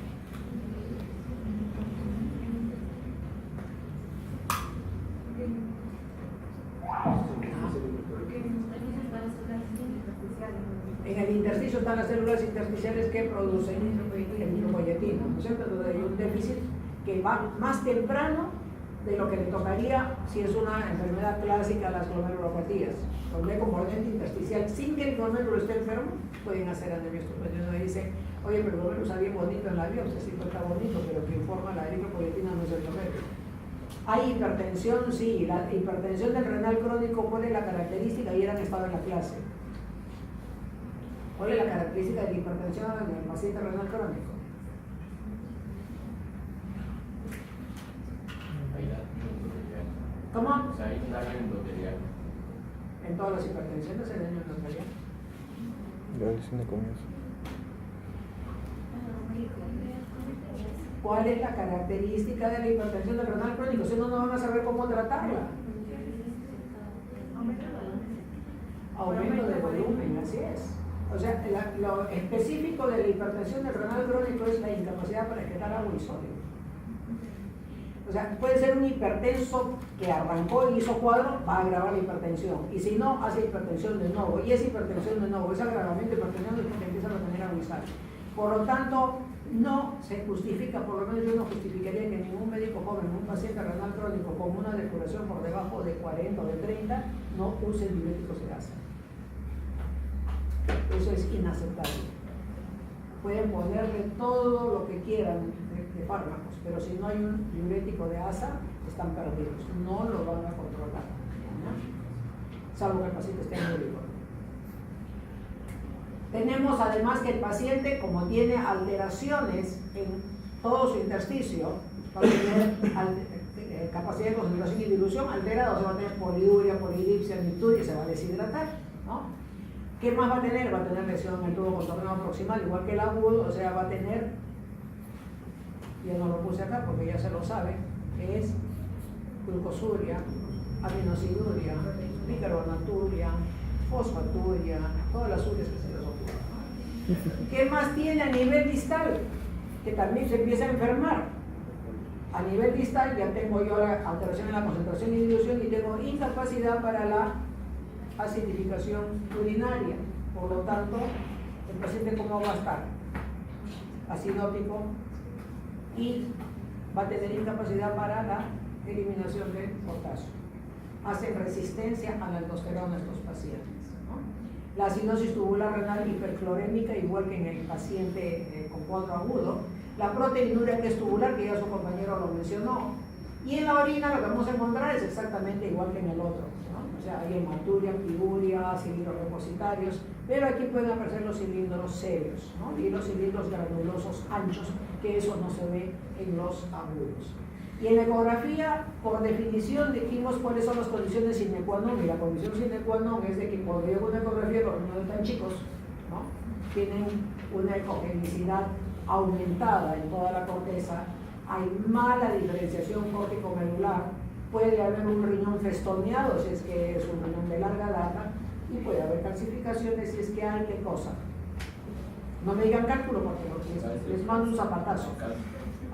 En el intersticio están las células intersticiales que producen eritropoyetina, ¿no es cierto? Entonces hay un déficit que va más temprano de lo que le tocaría si es una enfermedad clásica, las glomerulopatías, donde hay componente intersticial sin que el glomérulo esté enfermo, pueden hacer anemia estupenda. Uno dice, oye, pero el glomérulo está bien bonito en la biopsia, sí, está bonito, pero que informa la eritropoyetina no es el glomérulo. Hay hipertensión, sí, la hipertensión del renal crónico, ¿cuál es la característica? Ayer han estado en la clase. ¿Cuál es la característica de la hipertensión en el paciente renal crónico? ¿Cómo? O sea, hay un daño endotelial. En todas las hipertensiones el daño endotelial. ¿Cuál es la característica de la hipertensión del renal crónico? Si no, no van a saber cómo tratarla. Aumento de volumen, así es. O sea, lo específico de la hipertensión del renal crónico es la incapacidad para excretar agua y sodio. O sea, puede ser un hipertenso que arrancó y hizo cuadro, va a agravar la hipertensión. Y si no, hace hipertensión de nuevo. Y es hipertensión de nuevo. Es agravamiento de hipertensión es porque empieza a tener agudizar. Por lo tanto, no se justifica, por lo menos yo no justificaría que ningún médico joven, un paciente renal crónico con una depuración por debajo de 40 o de 30, no use diuréticos de asa. Eso es inaceptable. Pueden ponerle todo lo que quieran de fármacos, pero si no hay un diurético de asa, están perdidos. No lo van a controlar, ¿no? Salvo que el paciente esté en médico. Tenemos además que el paciente, como tiene alteraciones en todo su intersticio, va a tener capacidad de concentración y dilución alterada, o sea, va a tener poliuria, polidipsia, micturia, se va a deshidratar, ¿no? ¿Qué más va a tener? Va a tener lesión en el tubo contornado proximal, igual que el agudo, o sea, va a tener, ya no lo puse acá porque ya se lo sabe, es glucosuria, aminosiduria, bicarbonaturia, fosfaturia, todas las urias que se les ocurran. ¿Qué más tiene a nivel distal? Que también se empieza a enfermar. A nivel distal ya tengo yo la alteración en la concentración y dilución y tengo incapacidad para la acidificación urinaria. Por lo tanto, el paciente ¿cómo va a estar? Acidótico y va a tener incapacidad para la eliminación del potasio. Hacen resistencia a la aldosterona estos pacientes, ¿no? La acidosis tubular renal hiperclorémica, igual que en el paciente con cuadro agudo. La proteinuria que es tubular, que ya su compañero lo mencionó. Y en la orina lo que vamos a encontrar es exactamente igual que en el otro, ¿no? O sea, hay hematuria, piguria, cilindros depositarios, pero aquí pueden aparecer los cilindros serios, ¿no? Y los cilindros granulosos anchos, que eso no se ve en los agudos. Y en la ecografía, por definición, dijimos cuáles son las condiciones sine qua non, y la condición sine qua non es de que cuando llega una ecografía, los riñones están chicos, ¿no? Tienen una ecogenicidad aumentada en toda la corteza, hay mala diferenciación córtico-medular, puede haber un riñón festoneado si es que es un riñón de larga data, y puede haber calcificaciones si es que hay qué cosa. No me digan cálculo porque les mando un zapatazo.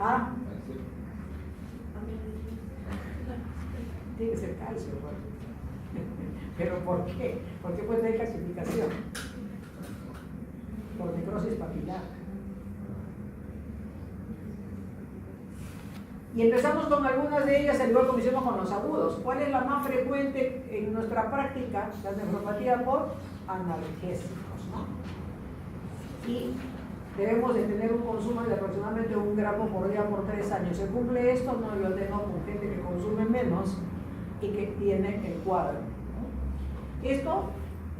¿Ah? Tiene que ser calcio, bueno. ¿Pero por qué? ¿Por qué puede tener calcificación? Por necrosis papilar. Y empezamos con algunas de ellas, al igual como hicimos con los agudos. ¿Cuál es la más frecuente en nuestra práctica? La nefropatía por analgésicos, ¿no? Y debemos de tener un consumo de aproximadamente 1 gramo por día por 3 años. ¿Se cumple esto? No, yo tengo con gente que consume menos y que tiene el cuadro. Esto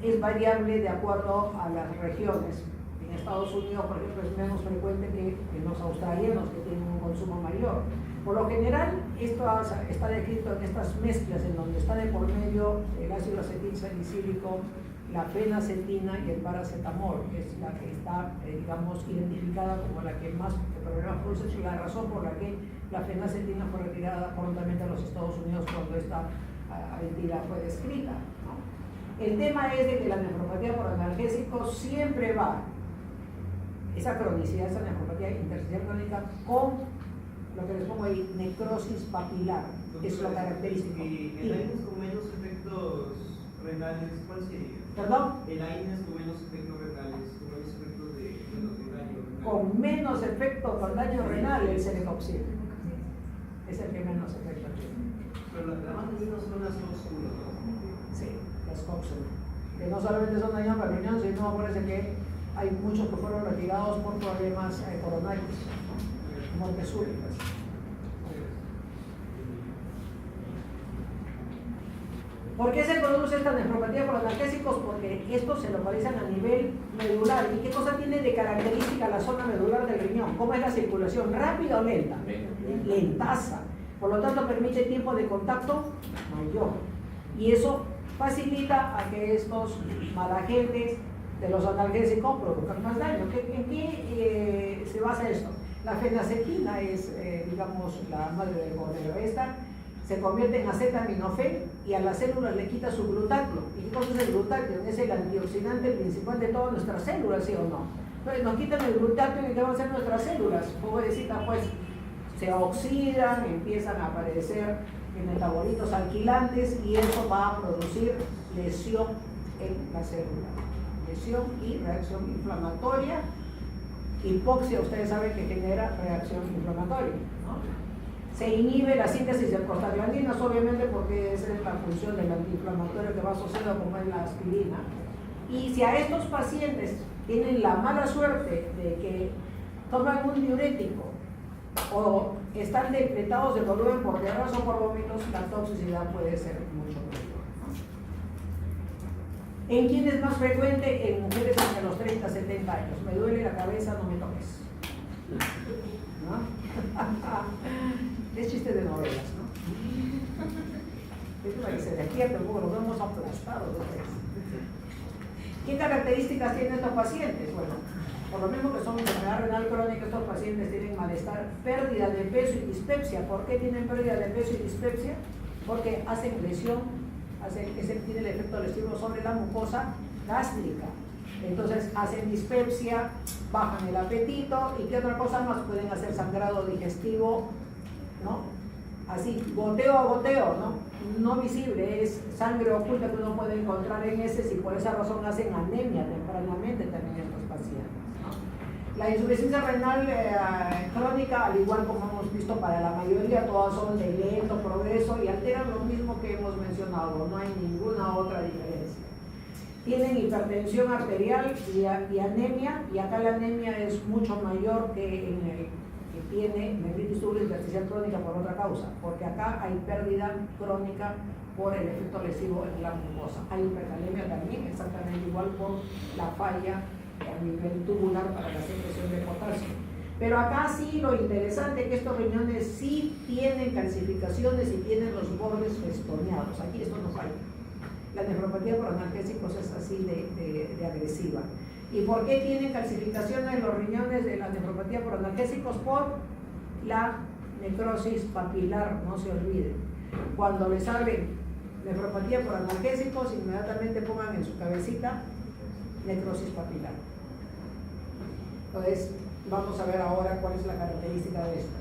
es variable de acuerdo a las regiones. En Estados Unidos, por ejemplo, es menos frecuente que en los australianos, que tienen un consumo mayor. Por lo general, esto está descrito en estas mezclas en donde está de por medio el ácido acetilsalicílico, la fenacetina y el paracetamol, que es la que está, digamos, identificada como la que más problemas produce, y la razón por la que la fenacetina fue retirada prontamente a los Estados Unidos cuando esta entidad fue descrita, ¿no? El tema es de que la nefropatía por analgésicos siempre va, esa cronicidad, esa nefropatía intersticial crónica, con lo que les pongo ahí, necrosis papilar, es lo característico. ¿Y el AINES con menos efectos renales, cuál sería? ¿Perdón? El AINES con menos efectos renales, con menos efectos de daño renal. Con menos efecto con daño renal, el celecoxib. Es el que menos efecto tiene. Pero las más dañinas son las COX-1, ¿no? Sí, las COX-1. Que no solamente son dañados para el riñón, sino parece que hay muchos que fueron retirados por problemas coronarios, ¿no? Muertes súbitas. ¿Por qué se produce esta nefropatía por analgésicos? Porque estos se localizan a nivel medular. ¿Y qué cosa tiene de característica la zona medular del riñón? ¿Cómo es la circulación? ¿Rápida o lenta? Lentaza. Por lo tanto, permite tiempo de contacto mayor. Y eso facilita a que estos malagentes de los analgésicos produzcan más daño. ¿En qué se basa esto? La fenacetina es, digamos, la madre del cordero. Esta se convierte en acetaminofén y a las células le quita su glutatio. ¿Y qué cosa es el glutatio? Es el antioxidante principal de todas nuestras células, ¿sí o no? Entonces nos quitan el glutatio y ¿qué van a hacer nuestras células? Pobrecitas, pues se oxidan, empiezan a aparecer metabolitos alquilantes y eso va a producir lesión en la célula. Lesión y reacción inflamatoria. Hipoxia, ustedes saben que genera reacción inflamatoria, ¿no? Se inhibe la síntesis de prostaglandinas, obviamente, porque esa es la función del antiinflamatorio que va asociado como es la aspirina. Y si a estos pacientes tienen la mala suerte de que toman un diurético o están decretados de volumen por diarreas o por vómitos, la toxicidad puede ser mucho mayor, ¿no? ¿En quién es más frecuente? En mujeres entre los 30 a 70 años. Me duele la cabeza, no me toques, ¿no? Es chiste de novelas, ¿no? Es para que se despierte un poco, los vemos aplastados. ¿Qué características tienen estos pacientes? Bueno, por lo mismo que son enfermedad renal crónica, estos pacientes tienen malestar, pérdida de peso y dispepsia. ¿Por qué tienen pérdida de peso y dispepsia? Porque hacen lesión, tiene el efecto lesivo sobre la mucosa gástrica. Entonces hacen dispepsia, bajan el apetito y qué otra cosa más, pueden hacer sangrado digestivo, ¿no? Así, goteo a goteo, no visible, es sangre oculta que uno puede encontrar en heces y por esa razón hacen anemia tempranamente también estos pacientes, ¿no? La insuficiencia renal crónica, al igual como hemos visto para la mayoría, todas son de lento progreso y alteran lo mismo que hemos mencionado, no hay ninguna otra diferencia. Tienen hipertensión arterial y anemia, y acá la anemia es mucho mayor que en el que tiene nefritis tubular intersticial crónica por otra causa, porque acá hay pérdida crónica por el efecto lesivo en la mucosa. Hay hipercalemia también, exactamente igual por la falla a nivel tubular para la secreción de potasio. Pero acá sí lo interesante es que estos riñones sí tienen calcificaciones y tienen los bordes festoneados. Aquí esto no falla. La nefropatía por analgésicos es así de agresiva. ¿Y por qué tienen calcificación en los riñones de la nefropatía por analgésicos? Por la necrosis papilar, no se olviden. Cuando les abren nefropatía por analgésicos, inmediatamente pongan en su cabecita necrosis papilar. Entonces, vamos a ver ahora cuál es la característica de esta.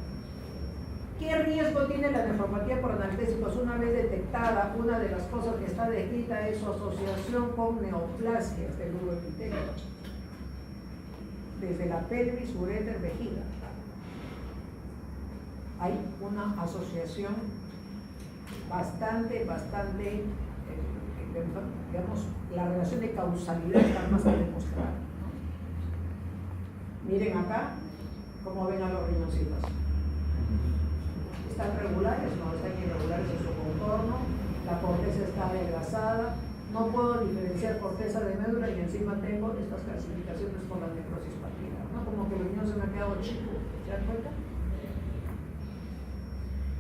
¿Qué riesgo tiene la nefropatía por analgésicos? Una vez detectada, una de las cosas que está descrita es su asociación con neoplasias del uroepitelio, desde la pelvis, uréter, vejiga. Hay una asociación bastante, digamos, la relación de causalidad está más que demostrada. Miren acá cómo ven a los riñoncitos. ¿Están regulares? No, están irregulares en su contorno. La corteza está adelgazada. No puedo diferenciar corteza de médula y encima tengo estas calcificaciones por la necrosis papilar, ¿no? Como que el riñón se me ha quedado chico. ¿Se dan cuenta?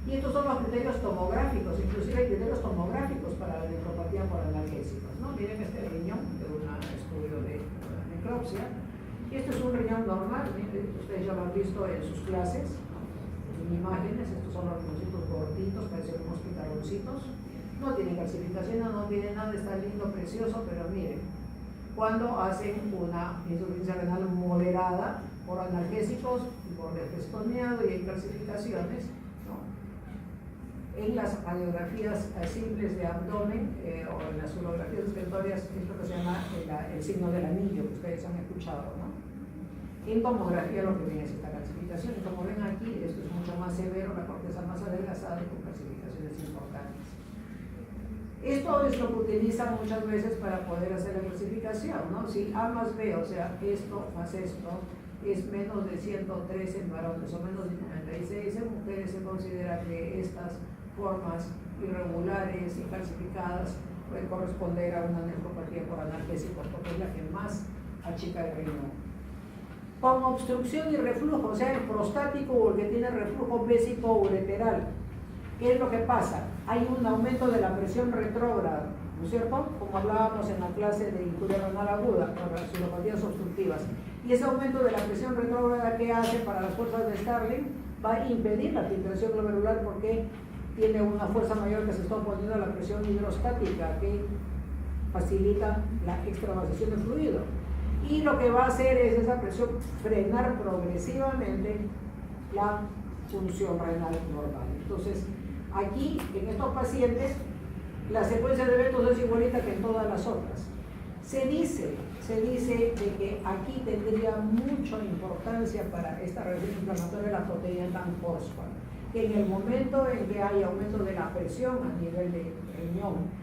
Y estos son los criterios tomográficos, inclusive hay criterios tomográficos para la nefropatía por analgésicos, ¿no? Miren este riñón de un estudio de necropsia. Y este es un riñón normal, miren, ustedes ya lo han visto en sus clases, ¿no? En imágenes. Estos son los riñoncitos gorditos, parecen unos picaroncitos. No tienen calcificación, no tienen nada, está lindo, precioso, pero miren, cuando hacen una insuficiencia renal moderada por analgésicos y por desgestoneado y hay calcificaciones, en las radiografías simples de abdomen o en las sonografías respiratorias es lo que se llama el signo del anillo, que ustedes han escuchado, ¿no? En tomografía lo que viene es esta calcificación, y como ven aquí, esto es mucho más severo, la corteza más adelgazada y con calcificaciones importantes. Esto es lo que utilizan muchas veces para poder hacer la clasificación, ¿no? Si A más B, o sea, esto más esto, es menos de 113 en varones o menos de 96 en mujeres, se considera que estas formas irregulares y calcificadas pueden corresponder a una nefropatía por analgésicos, porque es la que más achica el riñón. Con obstrucción y reflujo, o sea, el prostático o el que tiene reflujo vésico-ureteral, ¿qué es lo que pasa? Hay un aumento de la presión retrógrada, ¿no es cierto? Como hablábamos en la clase de injuria renal aguda, para las neuropatías obstructivas. Y ese aumento de la presión retrógrada que hace para las fuerzas de Starling va a impedir la filtración glomerular porque tiene una fuerza mayor que se está oponiendo a la presión hidrostática que facilita la extravasación de fluido. Y lo que va a hacer es esa presión frenar progresivamente la función renal normal. Entonces, aquí en estos pacientes la secuencia de eventos es igualita que en todas las otras. Se dice de que aquí tendría mucha importancia para esta reacción inflamatoria de la proteína TAM-fosfato, que en el momento en que hay aumento de la presión a nivel de riñón,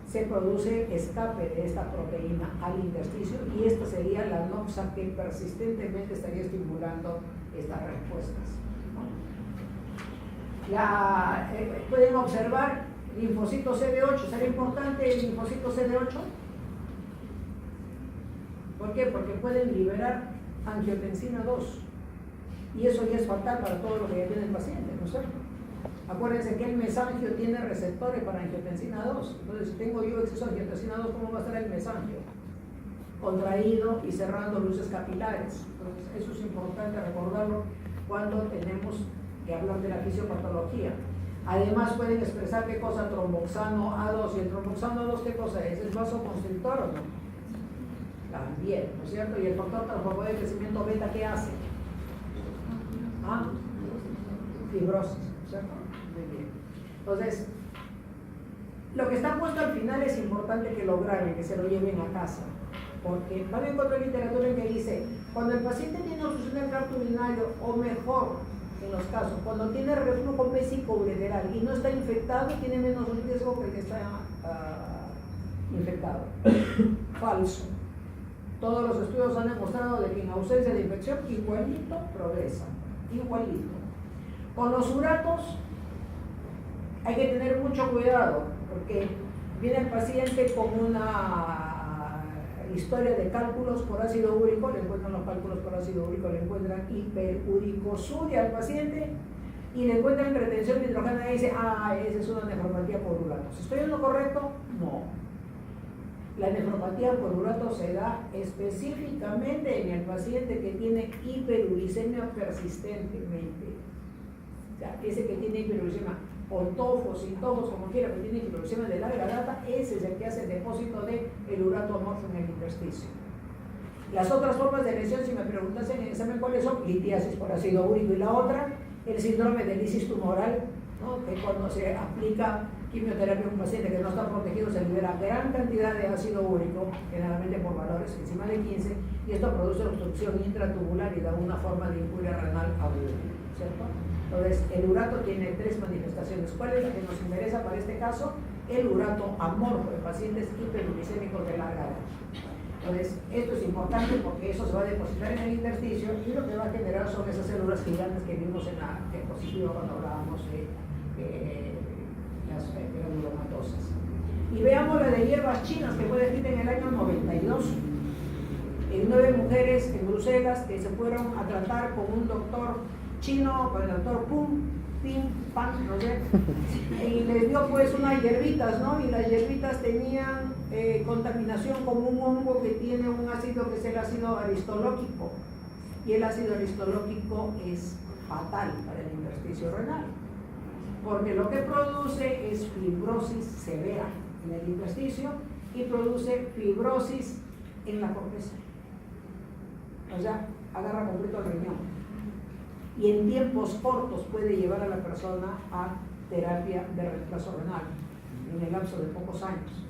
se produce escape de esta proteína al intersticio y esta sería la noxa que persistentemente estaría estimulando estas respuestas. Pueden observar linfocito CD8, ¿será importante el linfocito CD8? ¿Por qué? Porque pueden liberar angiotensina 2 y eso ya es fatal para todo lo que ya tiene el paciente, ¿no es cierto? Acuérdense que el mesangio tiene receptores para angiotensina 2, entonces si tengo yo exceso de angiotensina 2, ¿cómo va a estar el mesangio? Contraído y cerrando luces capilares. Entonces eso es importante recordarlo cuando tenemos que hablar de la fisiopatología. Además pueden expresar qué cosa, tromboxano A2, y el tromboxano A2 ¿qué cosa es? ¿Es vasoconstrictor o no? También, ¿no es cierto? Y el factor transformador de crecimiento beta, ¿qué hace? Fibrosis, ¿no es cierto? Muy bien. Entonces, lo que está puesto al final es importante que lo graben, que se lo lleven a casa, porque van a encontrar literatura en que dice, cuando el paciente tiene obstrucción del tracto urinario, o mejor, en los casos, cuando tiene reflujo vésico-ureteral y no está infectado, tiene menos riesgo que el que está infectado. Falso. Todos los estudios han demostrado de que en ausencia de infección igualito progresa, igualito. Con los uratos hay que tener mucho cuidado porque viene el paciente con una historia de cálculos por ácido úrico, le encuentran los cálculos por ácido úrico, le encuentran hiperuricosuria al paciente y le encuentran retención de hidrógeno y dice, esa es una nefropatía por uratos. ¿Estoy en lo correcto? No. La nefropatía por urato se da específicamente en el paciente que tiene hiperuricemia persistentemente. O sea, ese que tiene hiperuricemia, o tofos, sin tofos, como quiera, que tiene hiperuricemia de larga data, ese es el que hace el depósito de el urato amorfo en el intersticio. Las otras formas de lesión, si me preguntas en el examen cuáles son, litiasis por ácido úrico, y la otra, el síndrome de lisis tumoral, ¿no? Que cuando se aplica quimioterapia a un paciente que no está protegido se libera gran cantidad de ácido úrico, generalmente por valores encima de 15, y esto produce obstrucción intratubular y da una forma de injuria renal aguda, ¿cierto? Entonces, el urato tiene 3 manifestaciones. ¿Cuál es la que nos interesa para este caso? El urato amorfo en pacientes hiperuricémicos de larga edad. Entonces, esto es importante porque eso se va a depositar en el intersticio y lo que va a generar son esas células gigantes que vimos en la diapositiva cuando hablábamos de las granulomatosas. Y veamos la de hierbas chinas que fue descrita en el año 92. En 9 mujeres en Bruselas que se fueron a tratar con un doctor chino, con el doctor Pum, Pim, Pan, no sé, y les dio pues unas hierbitas, ¿no? Y las hierbitas tenían contaminación con un hongo que tiene un ácido que es el ácido aristolóquico, y el ácido aristolóquico es fatal para el intersticio renal, porque lo que produce es fibrosis severa en el intersticio y produce fibrosis en la corteza, o sea, agarra completo el riñón. Y en tiempos cortos puede llevar a la persona a terapia de reemplazo renal, en el lapso de pocos años.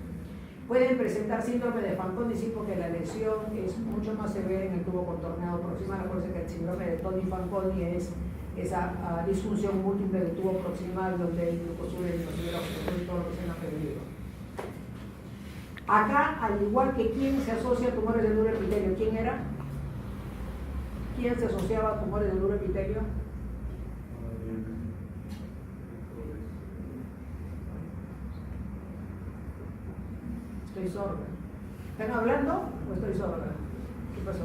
Pueden presentar síndrome de Fanconi, sí, porque la lesión es mucho más severa en el tubo contorneado proximal. Acuérdense que el síndrome de Toni-Fanconi es esa disfunción múltiple del tubo proximal donde el glucosuro y el todo lo que se han perdido. Acá, al igual que quién se asocia a tumores del uroepitelio, ¿quién era? ¿Quién se asociaba a tumores del uroepitelio? Estoy sorda. ¿Están hablando o estoy sorda? ¿Qué pasó?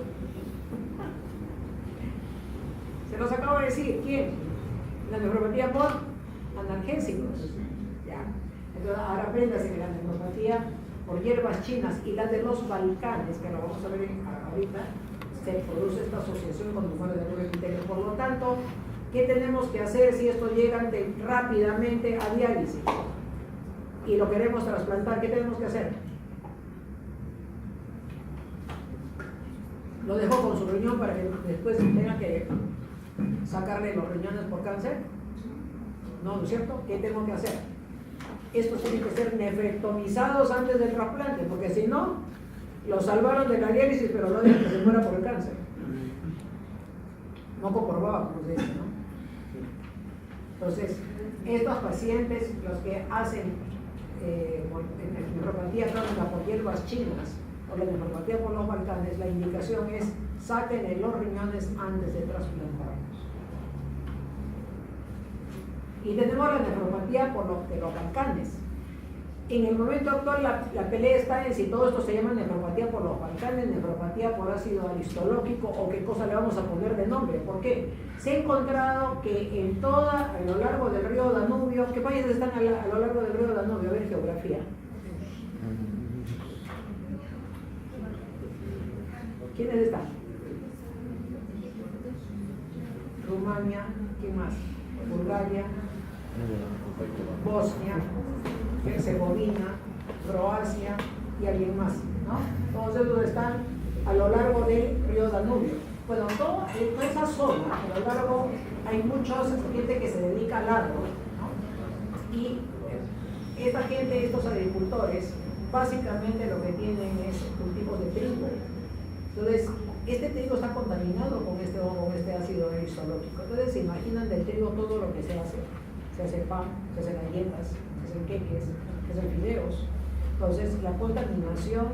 Se los acabo de decir. ¿Quién? La nefropatía por analgésicos. Ya. Entonces, ahora apréndase que la nefropatía por hierbas chinas y la de los Balcanes, que lo vamos a ver ahorita, se produce esta asociación con tumores del uroepitelio. Por lo tanto, ¿qué tenemos que hacer si esto llega rápidamente a diálisis y lo queremos trasplantar? ¿Qué tenemos que hacer? ¿Lo dejó con su riñón para que después tenga que sacarle los riñones por cáncer? No, ¿no es cierto? ¿Qué tengo que hacer? Estos tienen que ser nefrectomizados antes del trasplante, porque si no, lo salvaron de la diálisis, pero no dejan que se muera por el cáncer. No comprobaba, como se dice, ¿no? Entonces, estos pacientes, los que hacen nefropatía crónica por hierbas chinas o la nefropatía por los Balcanes, la indicación es sáquenle los riñones antes de trasplantarlos. Y tenemos la nefropatía por los Balcanes. En el momento actual la pelea está en si todo esto se llama nefropatía por los Balcanes, nefropatía por ácido aristolóquico o qué cosa le vamos a poner de nombre. ¿Por qué? Se ha encontrado que a lo largo del río Danubio, ¿qué países están a lo largo del río Danubio? A ver, geografía. ¿Quiénes están? Rumania, ¿quién más? Bulgaria, Bosnia, Herzegovina, Croacia y alguien más, ¿no? Todos ellos están a lo largo del río Danubio. Bueno, toda esa zona, a lo largo, hay mucha gente que se dedica al agro, ¿no? Y esta gente, estos agricultores, básicamente lo que tienen es cultivos de trigo. Entonces, este trigo está contaminado con este hongo, con este ácido aristolóquico. Entonces, se imaginan del trigo todo lo que se hace. Se hace pan, se hacen galletas, se hacen queques, se hacen fideos. Entonces, la contaminación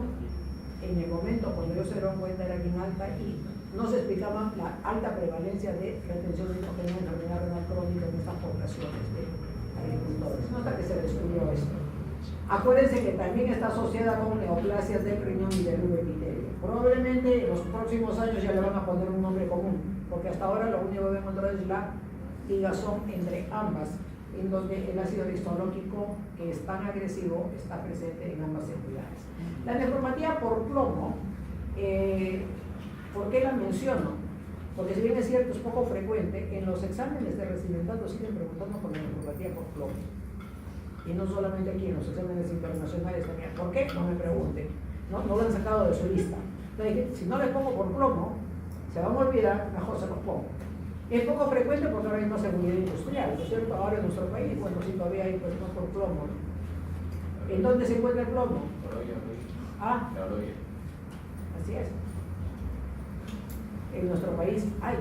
en el momento cuando ellos se dieron cuenta era bien alta y no se explicaba la alta prevalencia de retención de nitrógeno en enfermedad renal crónica en estas poblaciones de agricultores, hasta que se descubrió esto. Acuérdense que también está asociada con neoplasias del riñón y del uroepitelio. Probablemente en los próximos años ya le van a poner un nombre común, porque hasta ahora lo único que he encontrado es la ligazón entre ambas en donde el ácido histológico, que es tan agresivo, está presente en ambas entidades. La nefropatía por plomo, ¿por qué la menciono? Porque si bien es cierto, es poco frecuente, en los exámenes de recibimiento siguen preguntando por la nefropatía por plomo. Y no solamente aquí, en los exámenes internacionales también. ¿Por qué? No me pregunten. No lo han sacado de su lista. Entonces dije, si no les pongo por plomo, se van a olvidar, mejor se los pongo. Es poco frecuente porque ahora hay más seguridad industrial, ¿no es cierto? Ahora en nuestro país, bueno, sí todavía hay pues más por plomo, ¿no? ¿En dónde se encuentra el plomo? Ah, así es. En nuestro país hay.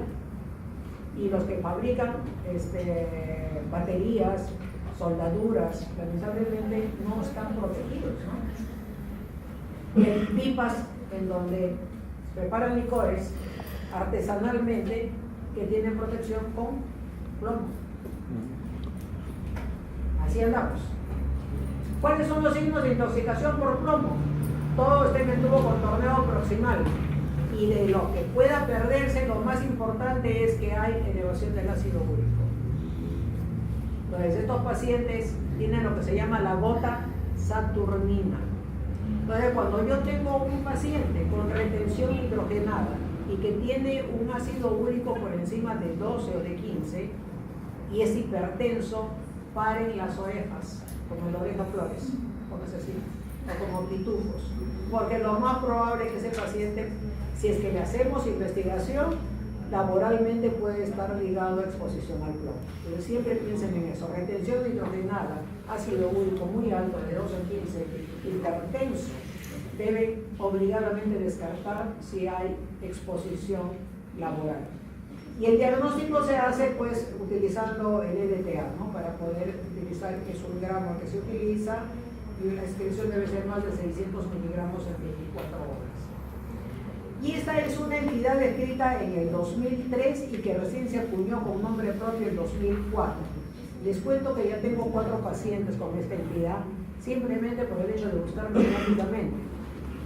Y los que fabrican baterías, soldaduras, lamentablemente no están protegidos, ¿no? Y hay pipas en donde preparan licores artesanalmente que tienen protección con plomo. Así andamos. ¿Cuáles son los signos de intoxicación por plomo? Todo está en el tubo contorneo proximal. Y de lo que pueda perderse, lo más importante es que hay elevación del ácido úrico. Entonces, estos pacientes tienen lo que se llama la gota saturnina. Entonces, cuando yo tengo un paciente con retención hidrogenada y que tiene un ácido úrico por encima de 12 o de 15 y es hipertenso, paren las orejas, como la oreja Flores, póngase así, o como pitufos, porque lo más probable es que ese paciente, si es que le hacemos investigación, laboralmente puede estar ligado a exposición al plomo. Pero siempre piensen en eso: retención hidrogenada, ácido úrico muy alto, de 12 a 15, hipertenso, debe obligadamente descartar si hay exposición laboral. Y el diagnóstico se hace pues utilizando el EDTA, ¿no? Para poder utilizar, que es un gramo que se utiliza, y la excreción debe ser más de 600 miligramos en 24 horas. Y esta es una entidad descrita en el 2003 y que recién se acuñó con nombre propio en 2004. Les cuento que ya tengo 4 pacientes con esta entidad, simplemente por el hecho de buscarme rápidamente.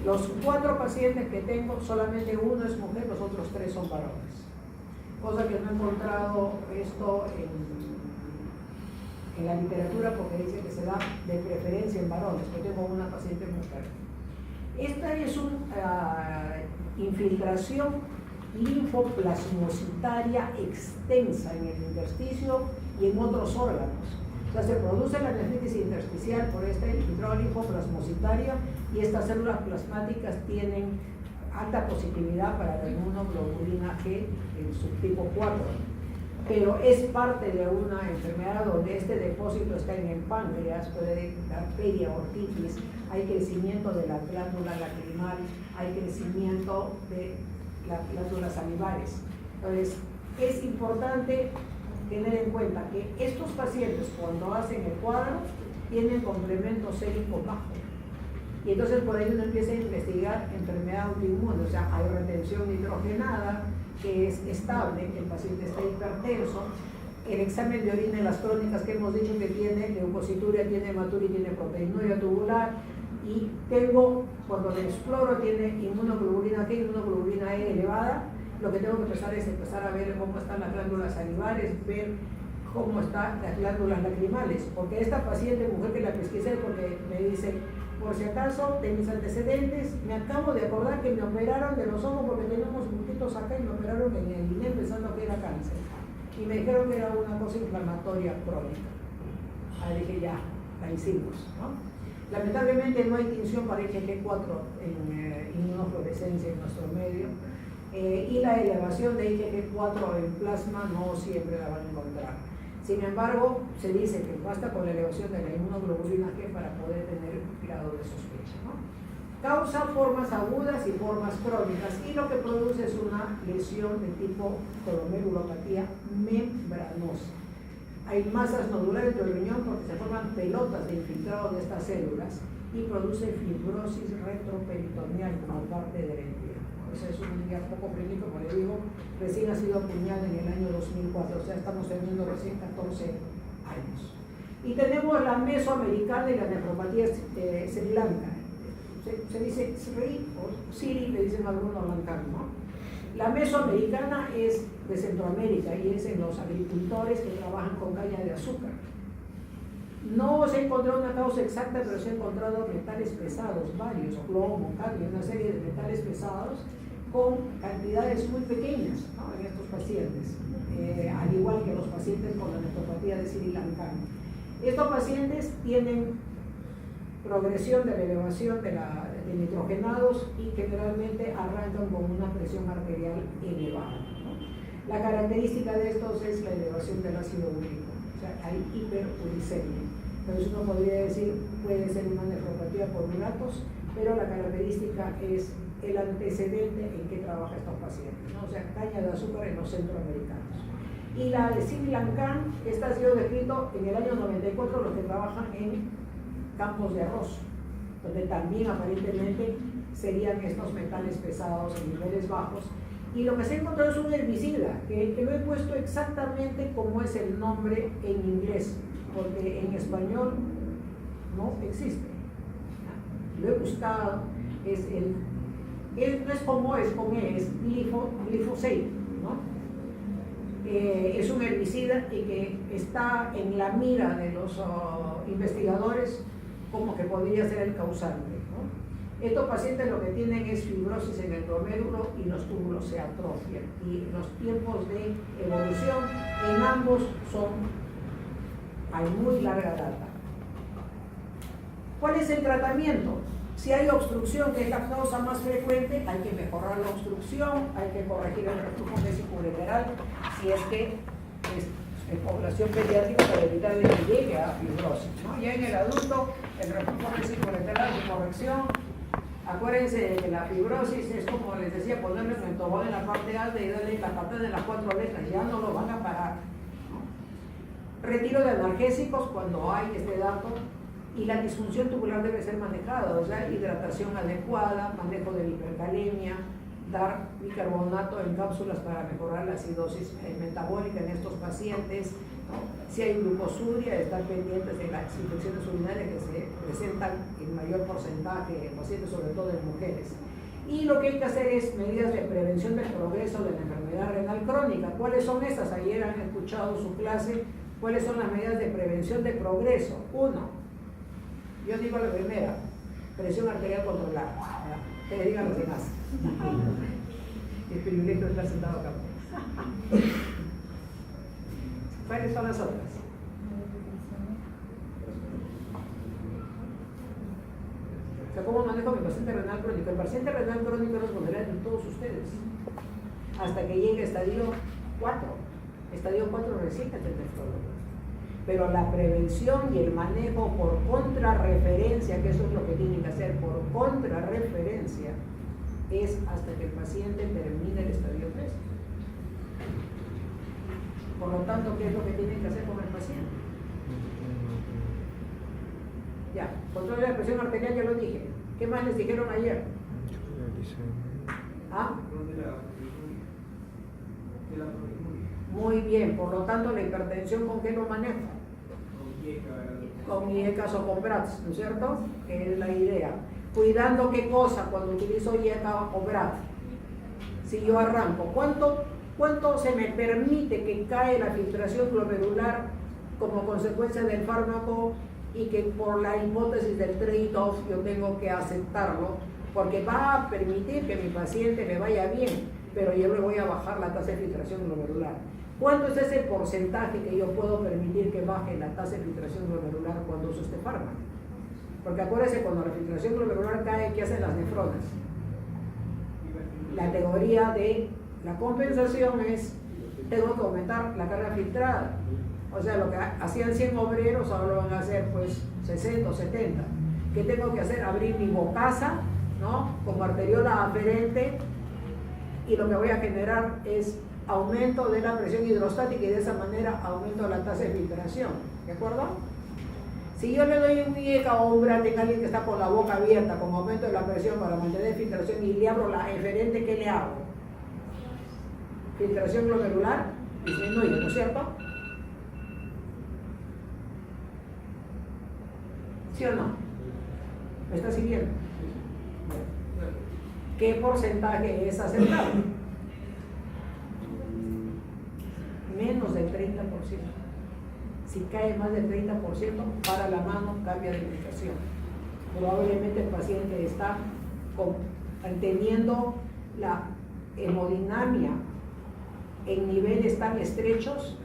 Los 4 pacientes que tengo, solamente uno es mujer, los otros 3 son varones. Cosa que no he encontrado esto en la literatura, porque dice que se da de preferencia en varones. Yo tengo una paciente mujer. Esta es una infiltración linfoplasmocitaria extensa en el intersticio y en otros órganos. O sea, se produce la nefritis intersticial por este infiltrado linfoplasmocitario, y estas células plasmáticas tienen alta positividad para la inmunoglobulina G en subtipo 4. Pero es parte de una enfermedad donde este depósito está en el páncreas, puede dar periortitis, hay crecimiento de la glándula lacrimal, hay crecimiento de las glándulas salivares. Entonces, es importante tener en cuenta que estos pacientes, cuando hacen el cuadro, tienen complemento sérico bajo. Y entonces por ahí uno empieza a investigar enfermedad autoinmune, o sea, hay retención hidrogenada, que es estable, el paciente está hipertenso, el examen de orina en las crónicas que hemos dicho que tiene leucocituria, tiene hematuria, tiene proteinuria tubular, y tengo, cuando le exploro, tiene inmunoglobulina G, inmunoglobulina E elevada. Lo que tengo que empezar es empezar a ver cómo están las glándulas salivares, ver cómo están las glándulas lacrimales, porque esta paciente, mujer que la pesquisé, porque me dice, por si acaso, de mis antecedentes, me acabo de acordar que me operaron de los ojos porque teníamos puntitos acá y me operaron en el INE pensando que era cáncer. Y me dijeron que era una cosa inflamatoria crónica. Ahí dije, ya, la hicimos, ¿no? Lamentablemente no hay tinción para IgG4 en inmunofluorescencia en nuestro medio, y la elevación de IgG4 en plasma no siempre la van a encontrar. Sin embargo, se dice que basta con la elevación de la inmunoglobulina G para poder tener grado de sospecha, ¿no? Causa formas agudas y formas crónicas, y lo que produce es una lesión de tipo glomerulopatía membranosa. Hay masas nodulares del riñón porque se forman pelotas de infiltrado de estas células y produce fibrosis retroperitoneal como parte de la entidad. Ese es un día poco clínico, como le digo, recién ha sido acuñado en el año 2004, o sea, estamos teniendo recién 14 años. Y tenemos la mesoamericana y la nefropatía Sri Lanka. Se dice Sri o Siri, le dicen algunos lancanos, ¿no? La mesoamericana es de Centroamérica y es en los agricultores que trabajan con caña de azúcar. No se ha encontrado una causa exacta, pero se han encontrado metales pesados, varios, plomo, cadmio, una serie de metales pesados con cantidades muy pequeñas, ¿no?, en estos pacientes, al igual que los pacientes con la nefropatía de Sri Lanka. Estos pacientes tienen progresión de la elevación de nitrogenados y generalmente arrancan con una presión arterial elevada, ¿no? La característica de estos es la elevación del ácido úrico, o sea, hay hiperuricemia. Entonces uno podría decir, puede ser una nefropatía por uratos, pero la característica es el antecedente en que trabaja estos pacientes, ¿no? O sea, caña de azúcar en los centroamericanos. Y la de Sri Lanka, esta ha sido descrito en el año 94, los que trabajan en campos de arroz, donde también aparentemente serían estos metales pesados en niveles bajos. Y lo que se ha encontrado es un herbicida, que lo he puesto exactamente como es el nombre en inglés, porque en español no existe. Lo he buscado, no es como es con E, es glifosate, ¿no? Es un herbicida y que está en la mira de los investigadores como que podría ser el causante, ¿no? Estos pacientes lo que tienen es fibrosis en el glomérulo y los túbulos se atrofian, y los tiempos de evolución en ambos son a muy larga data. ¿Cuál es el tratamiento? Si hay obstrucción, que es la causa más frecuente, hay que mejorar la obstrucción, hay que corregir el reflujo vesiculolateral, si es que es en población pediátrica, para evitar que llegue a fibrosis, ¿no? Ya en el adulto, el reflujo vesiculolateral de corrección. Acuérdense de que la fibrosis es, como les decía, ponerle mentobón en la parte alta y darle la patada en las 4 letras, ya no lo van a parar, ¿no? Retiro de analgésicos cuando hay este dato. Y la disfunción tubular debe ser manejada, o sea, hidratación adecuada, manejo de la hipercalemia, dar bicarbonato en cápsulas para mejorar la acidosis metabólica en estos pacientes, ¿no? Si hay glucosuria, estar pendientes de las infecciones urinarias que se presentan en mayor porcentaje en pacientes, sobre todo en mujeres. Y lo que hay que hacer es medidas de prevención del progreso de la enfermedad renal crónica. ¿Cuáles son estas? Ayer han escuchado su clase. ¿Cuáles son las medidas de prevención de progreso? 1. Yo digo la primera, presión arterial controlada. Que le digan los demás. El privilegio de estar sentado acá. ¿Cuáles son las otras? O sea, ¿cómo manejo mi paciente renal crónico? El paciente renal crónico es responsabilidad de todos ustedes. Hasta que llegue estadio 4. Estadio 4 recién el nefrólogo. Pero la prevención y el manejo por contrarreferencia, que eso es lo que tienen que hacer, por contrarreferencia, es hasta que el paciente termine el estadio 3. Por lo tanto, ¿qué es lo que tienen que hacer con el paciente? Ya, control de la presión arterial, ya lo dije. ¿Qué más les dijeron ayer? ¿Ah? Muy bien, por lo tanto, la hipertensión, ¿con qué lo maneja? Con IECAS o con BRATS, ¿no es cierto? Que es la idea. Cuidando qué cosa cuando utilizo IECA o BRAT. Si yo arranco, ¿cuánto se me permite que cae la filtración glomerular como consecuencia del fármaco, y que por la hipótesis del trade-off yo tengo que aceptarlo, porque va a permitir que mi paciente me vaya bien, pero yo le voy a bajar la tasa de filtración glomerular? ¿Cuánto es ese porcentaje que yo puedo permitir que baje la tasa de filtración glomerular cuando uso este fármaco? Porque acuérdense, cuando la filtración glomerular cae, ¿qué hacen las nefronas? La teoría de la compensación es, tengo que aumentar la carga filtrada. O sea, lo que hacían 100 obreros, ahora lo van a hacer pues 60 o 70. ¿Qué tengo que hacer? Abrir mi bocaza, ¿no?, como arteriola aferente, y lo que voy a generar es aumento de la presión hidrostática, y de esa manera aumento la tasa de filtración. ¿De acuerdo? Si yo le doy un IECA o un BRAT en alguien que está con la boca abierta con aumento de la presión para mantener filtración, y le abro la eferente, ¿qué le hago? Filtración glomerular disminuye, ¿no es cierto? ¿Sí o no? ¿Me está siguiendo? ¿Qué porcentaje es aceptable? Menos del 30%. Si cae más del 30%, para la mano, cambia de indicación. Probablemente el paciente está teniendo la hemodinamia en niveles tan estrechos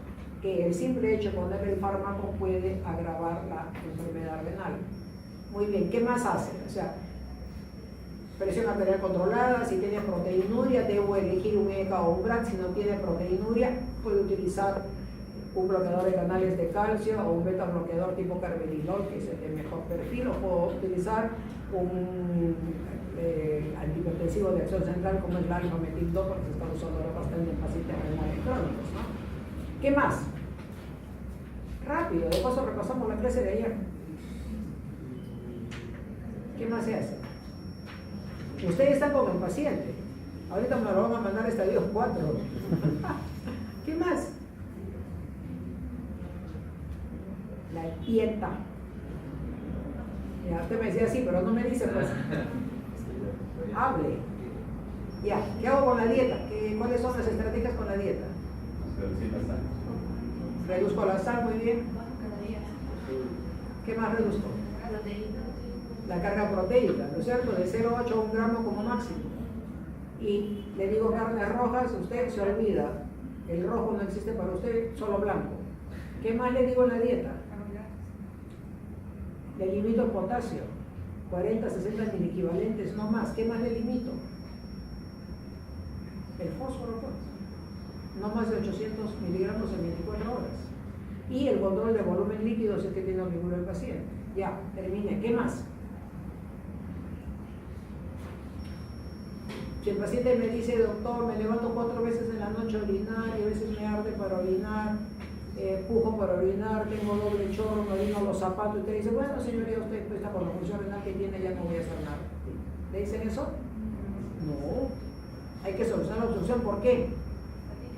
que el simple hecho de ponerle el fármaco puede agravar la enfermedad renal. Muy bien, ¿qué más hace? O sea, presión arterial controlada, si tiene proteinuria, debo elegir un ECA o un BRAC. Si no tiene proteinuria, puede utilizar un bloqueador de canales de calcio o un beta bloqueador tipo carvedilol, que es el de mejor perfil, o puedo utilizar un antihipertensivo de acción central como es la alfa-metil-2, porque se está usando ahora bastante en pacientes renales crónicos, ¿no? ¿Qué más? Rápido, de paso repasamos la clase de ayer. ¿Qué más se hace? Ustedes están con el paciente. Ahorita me lo van a mandar a estadio 4. ¿Qué más? La dieta. Ya, usted me decía así, pero no me dice, pues. Hable. Ya, ¿qué hago con la dieta? ¿Cuáles son las estrategias con la dieta? Reducir la sal. Reduzco la sal, muy bien. ¿Qué más reduzco? La carga proteica, ¿no es cierto? De 0,8 a 1 gramo como máximo. Y le digo carnes rojas, usted se olvida. El rojo no existe para usted, solo blanco. ¿Qué más le digo en la dieta? Le limito el potasio, 40, 60 miliequivalentes, no más. ¿Qué más le limito? El fósforo, pues. No más de 800 miligramos en 24 horas. Y el control de volumen líquido si es que tiene la figura del paciente. Ya, termine. ¿Qué más? Si el paciente me dice, doctor, me levanto 4 veces en la noche a orinar y a veces me arde para orinar, pujo para orinar, tengo doble chorro, me orino los zapatos, y usted dice, bueno, señoría, usted está con la función renal que tiene, ya no voy a hacer nada. ¿Le dicen eso? No. Hay que solucionar la obstrucción. ¿Por qué?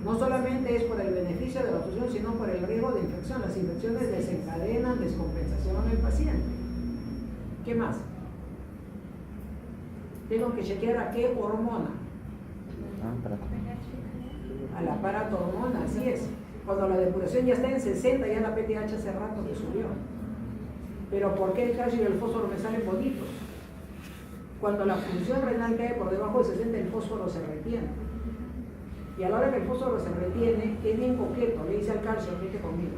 No solamente es por el beneficio de la obstrucción, sino por el riesgo de infección. Las infecciones desencadenan descompensación en el paciente. ¿Qué más? Tengo que chequear a qué hormona. A la paratormona, así es. Cuando la depuración ya está en 60, ya la PTH hace rato que subió. Pero ¿por qué el calcio y el fósforo me salen bonitos? Cuando la función renal cae por debajo de 60, el fósforo se retiene. Y a la hora que el fósforo se retiene, es bien coqueto, le dice al calcio, vete conmigo.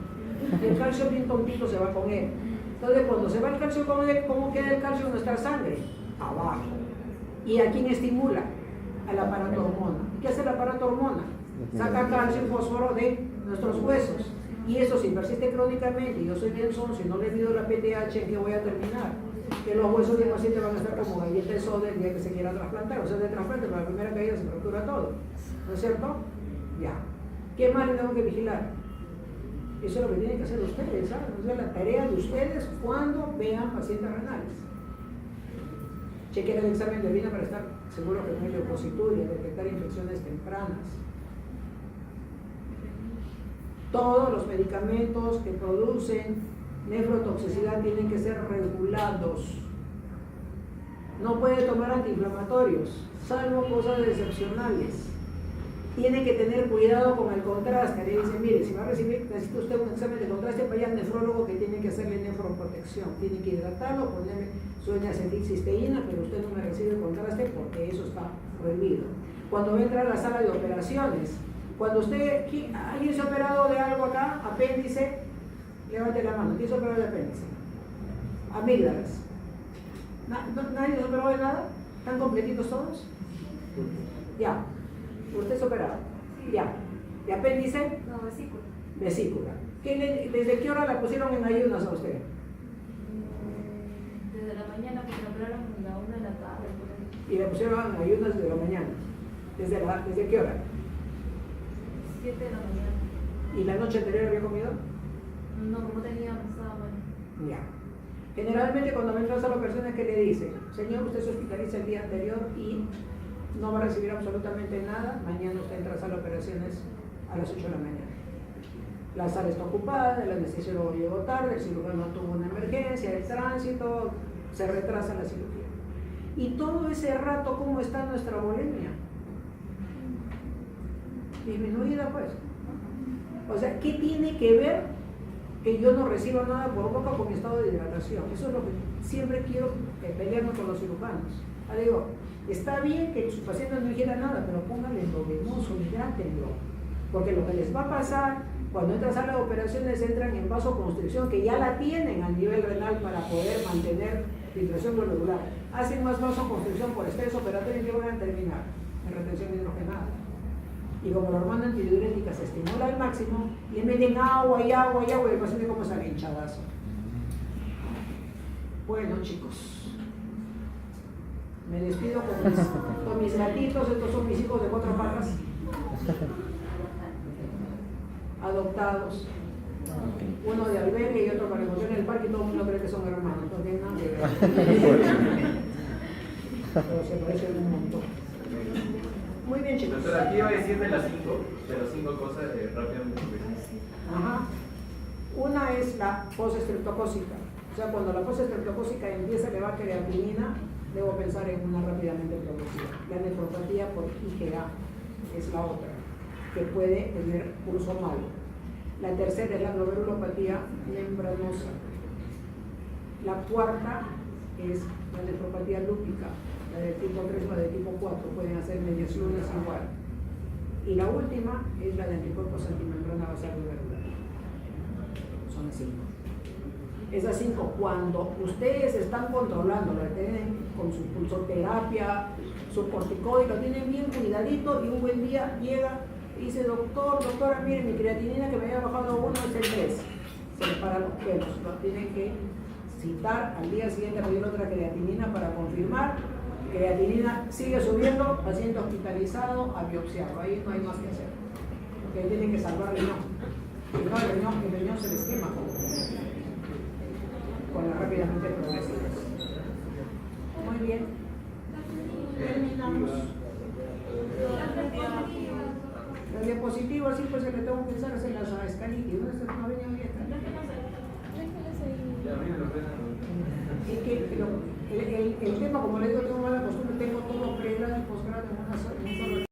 Y el calcio bien tontito se va con él. Entonces, cuando se va el calcio con él, ¿cómo queda el calcio en nuestra sangre? Abajo. ¿Y a quién estimula? A la paratormona. ¿Qué hace la paratormona? Saca calcio y fósforo de nuestros huesos. Y eso si persiste crónicamente, y yo soy bien sonso y no le mido la PTH, ¿en qué voy a terminar? Que los huesos del paciente van a estar como galleta de soda el día que se quiera trasplantar. O sea, de trasplante, para la primera caída se fractura todo. ¿No es cierto? Ya. ¿Qué más le tengo que vigilar? Eso es lo que tienen que hacer ustedes, ¿sabes? O sea, la tarea de ustedes cuando vean pacientes renales. Chequen el examen de orina para estar seguro que no hay leucocituria, detectar infecciones tempranas. Todos los medicamentos que producen nefrotoxicidad tienen que ser regulados. No puede tomar antiinflamatorios, salvo cosas excepcionales. Tiene que tener cuidado con el contraste. Le dicen, mire, si va a recibir, necesita usted un examen de contraste, vaya al nefrólogo que tiene que hacerle nefroprotección. Tiene que hidratarlo, ponerle su N-acetilcisteína, pero usted no me recibe contraste porque eso está prohibido. Cuando va a entrar a la sala de operaciones, cuando usted, ¿alguien se ha operado de algo acá? Apéndice, levante la mano. ¿Quién se ha operado de apéndice? Amígdalas. ¿Nadie se ha operado de nada? ¿Están completitos todos? Ya. ¿Usted es operado? Ya. ¿De apéndice? No, vesícula. Vesícula. ¿Desde qué hora la pusieron en ayunas a usted? Desde la mañana, porque la operaron a la 1 de la tarde. Y la pusieron en ayunas desde la mañana. ¿Desde qué hora? 7 de la mañana. ¿Y la noche anterior había comido? No, como teníamos, estaba mal. Ya. Generalmente cuando me entras a la persona que le dice, señor, usted se hospitaliza el día anterior y no va a recibir absolutamente nada, mañana usted entra a la sala de operaciones a las 8 de la mañana. La sala está ocupada, el anestesiólogo llegó tarde, el cirujano tuvo una emergencia, el tránsito, se retrasa la cirugía. Y todo ese rato, ¿cómo está nuestra volemia? Disminuida, pues. O sea, ¿qué tiene que ver que yo no reciba nada por boca por mi estado de hidratación. Eso es lo que siempre quiero pelearme con los cirujanos. Ahora digo, está bien que su paciente no ingiera nada, pero póngale endovenoso, hidrátenlo. Porque lo que les va a pasar cuando entran a sala de operaciones, entran en vasoconstricción, que ya la tienen a nivel renal para poder mantener filtración glomerular. Hacen más vasoconstricción por estrés operatorio y que van a terminar en retención hidrogenada. Y como la hormona antidiurética se estimula al máximo, le meten agua y agua y agua y el paciente como sale hinchadazo. Bueno, chicos, me despido con mis gatitos. Estos son mis hijos de 4 patas, adoptados. Uno de albergue y otro para recoger en el parque, y todo el mundo cree que son hermanos, no tienen nada que ver. Pero se parecen un montón. Muy bien, chicos. Doctora, aquí iba a decir de las 5 cosas rápidamente. Ajá. Una es la postestreptocócica. O sea, cuando la postestreptocócica empieza a elevar creatinina, debo pensar en una rápidamente progresiva. La nefropatía por IgA es la otra, que puede tener pulso malo. La tercera es la glomerulopatía membranosa. La cuarta es la nefropatía lúpica. La de tipo 3 o la de tipo 4 pueden hacer mediaciones igual. Y la última es la de anticuerpos antimembrana basal glomerular. Son las 5. Esas 5, cuando ustedes están controlando, lo tienen con su pulsoterapia, su corticoide, lo tienen bien cuidadito y un buen día llega y dice, doctora, mire, mi creatinina que me había bajado 1 es el 3. Se le paran los pelos, lo tienen que citar al día siguiente a pedir otra creatinina para confirmar. Creatinina sigue subiendo, paciente hospitalizado, a biopsiarlo, ahí no hay más que hacer, porque tienen que salvar el riñón. Si no, el riñón se les quema con las rápidamente progresivas. Muy bien, terminamos. Las diapositivas, sí, pues el que tengo que pensar es en las escalitas. ¿Dónde está una avenida abierta? Ya, a mí me lo pegan. Es que el tema, como les digo, tengo mala costumbre, tengo todo pregrado y posgrado en una sola.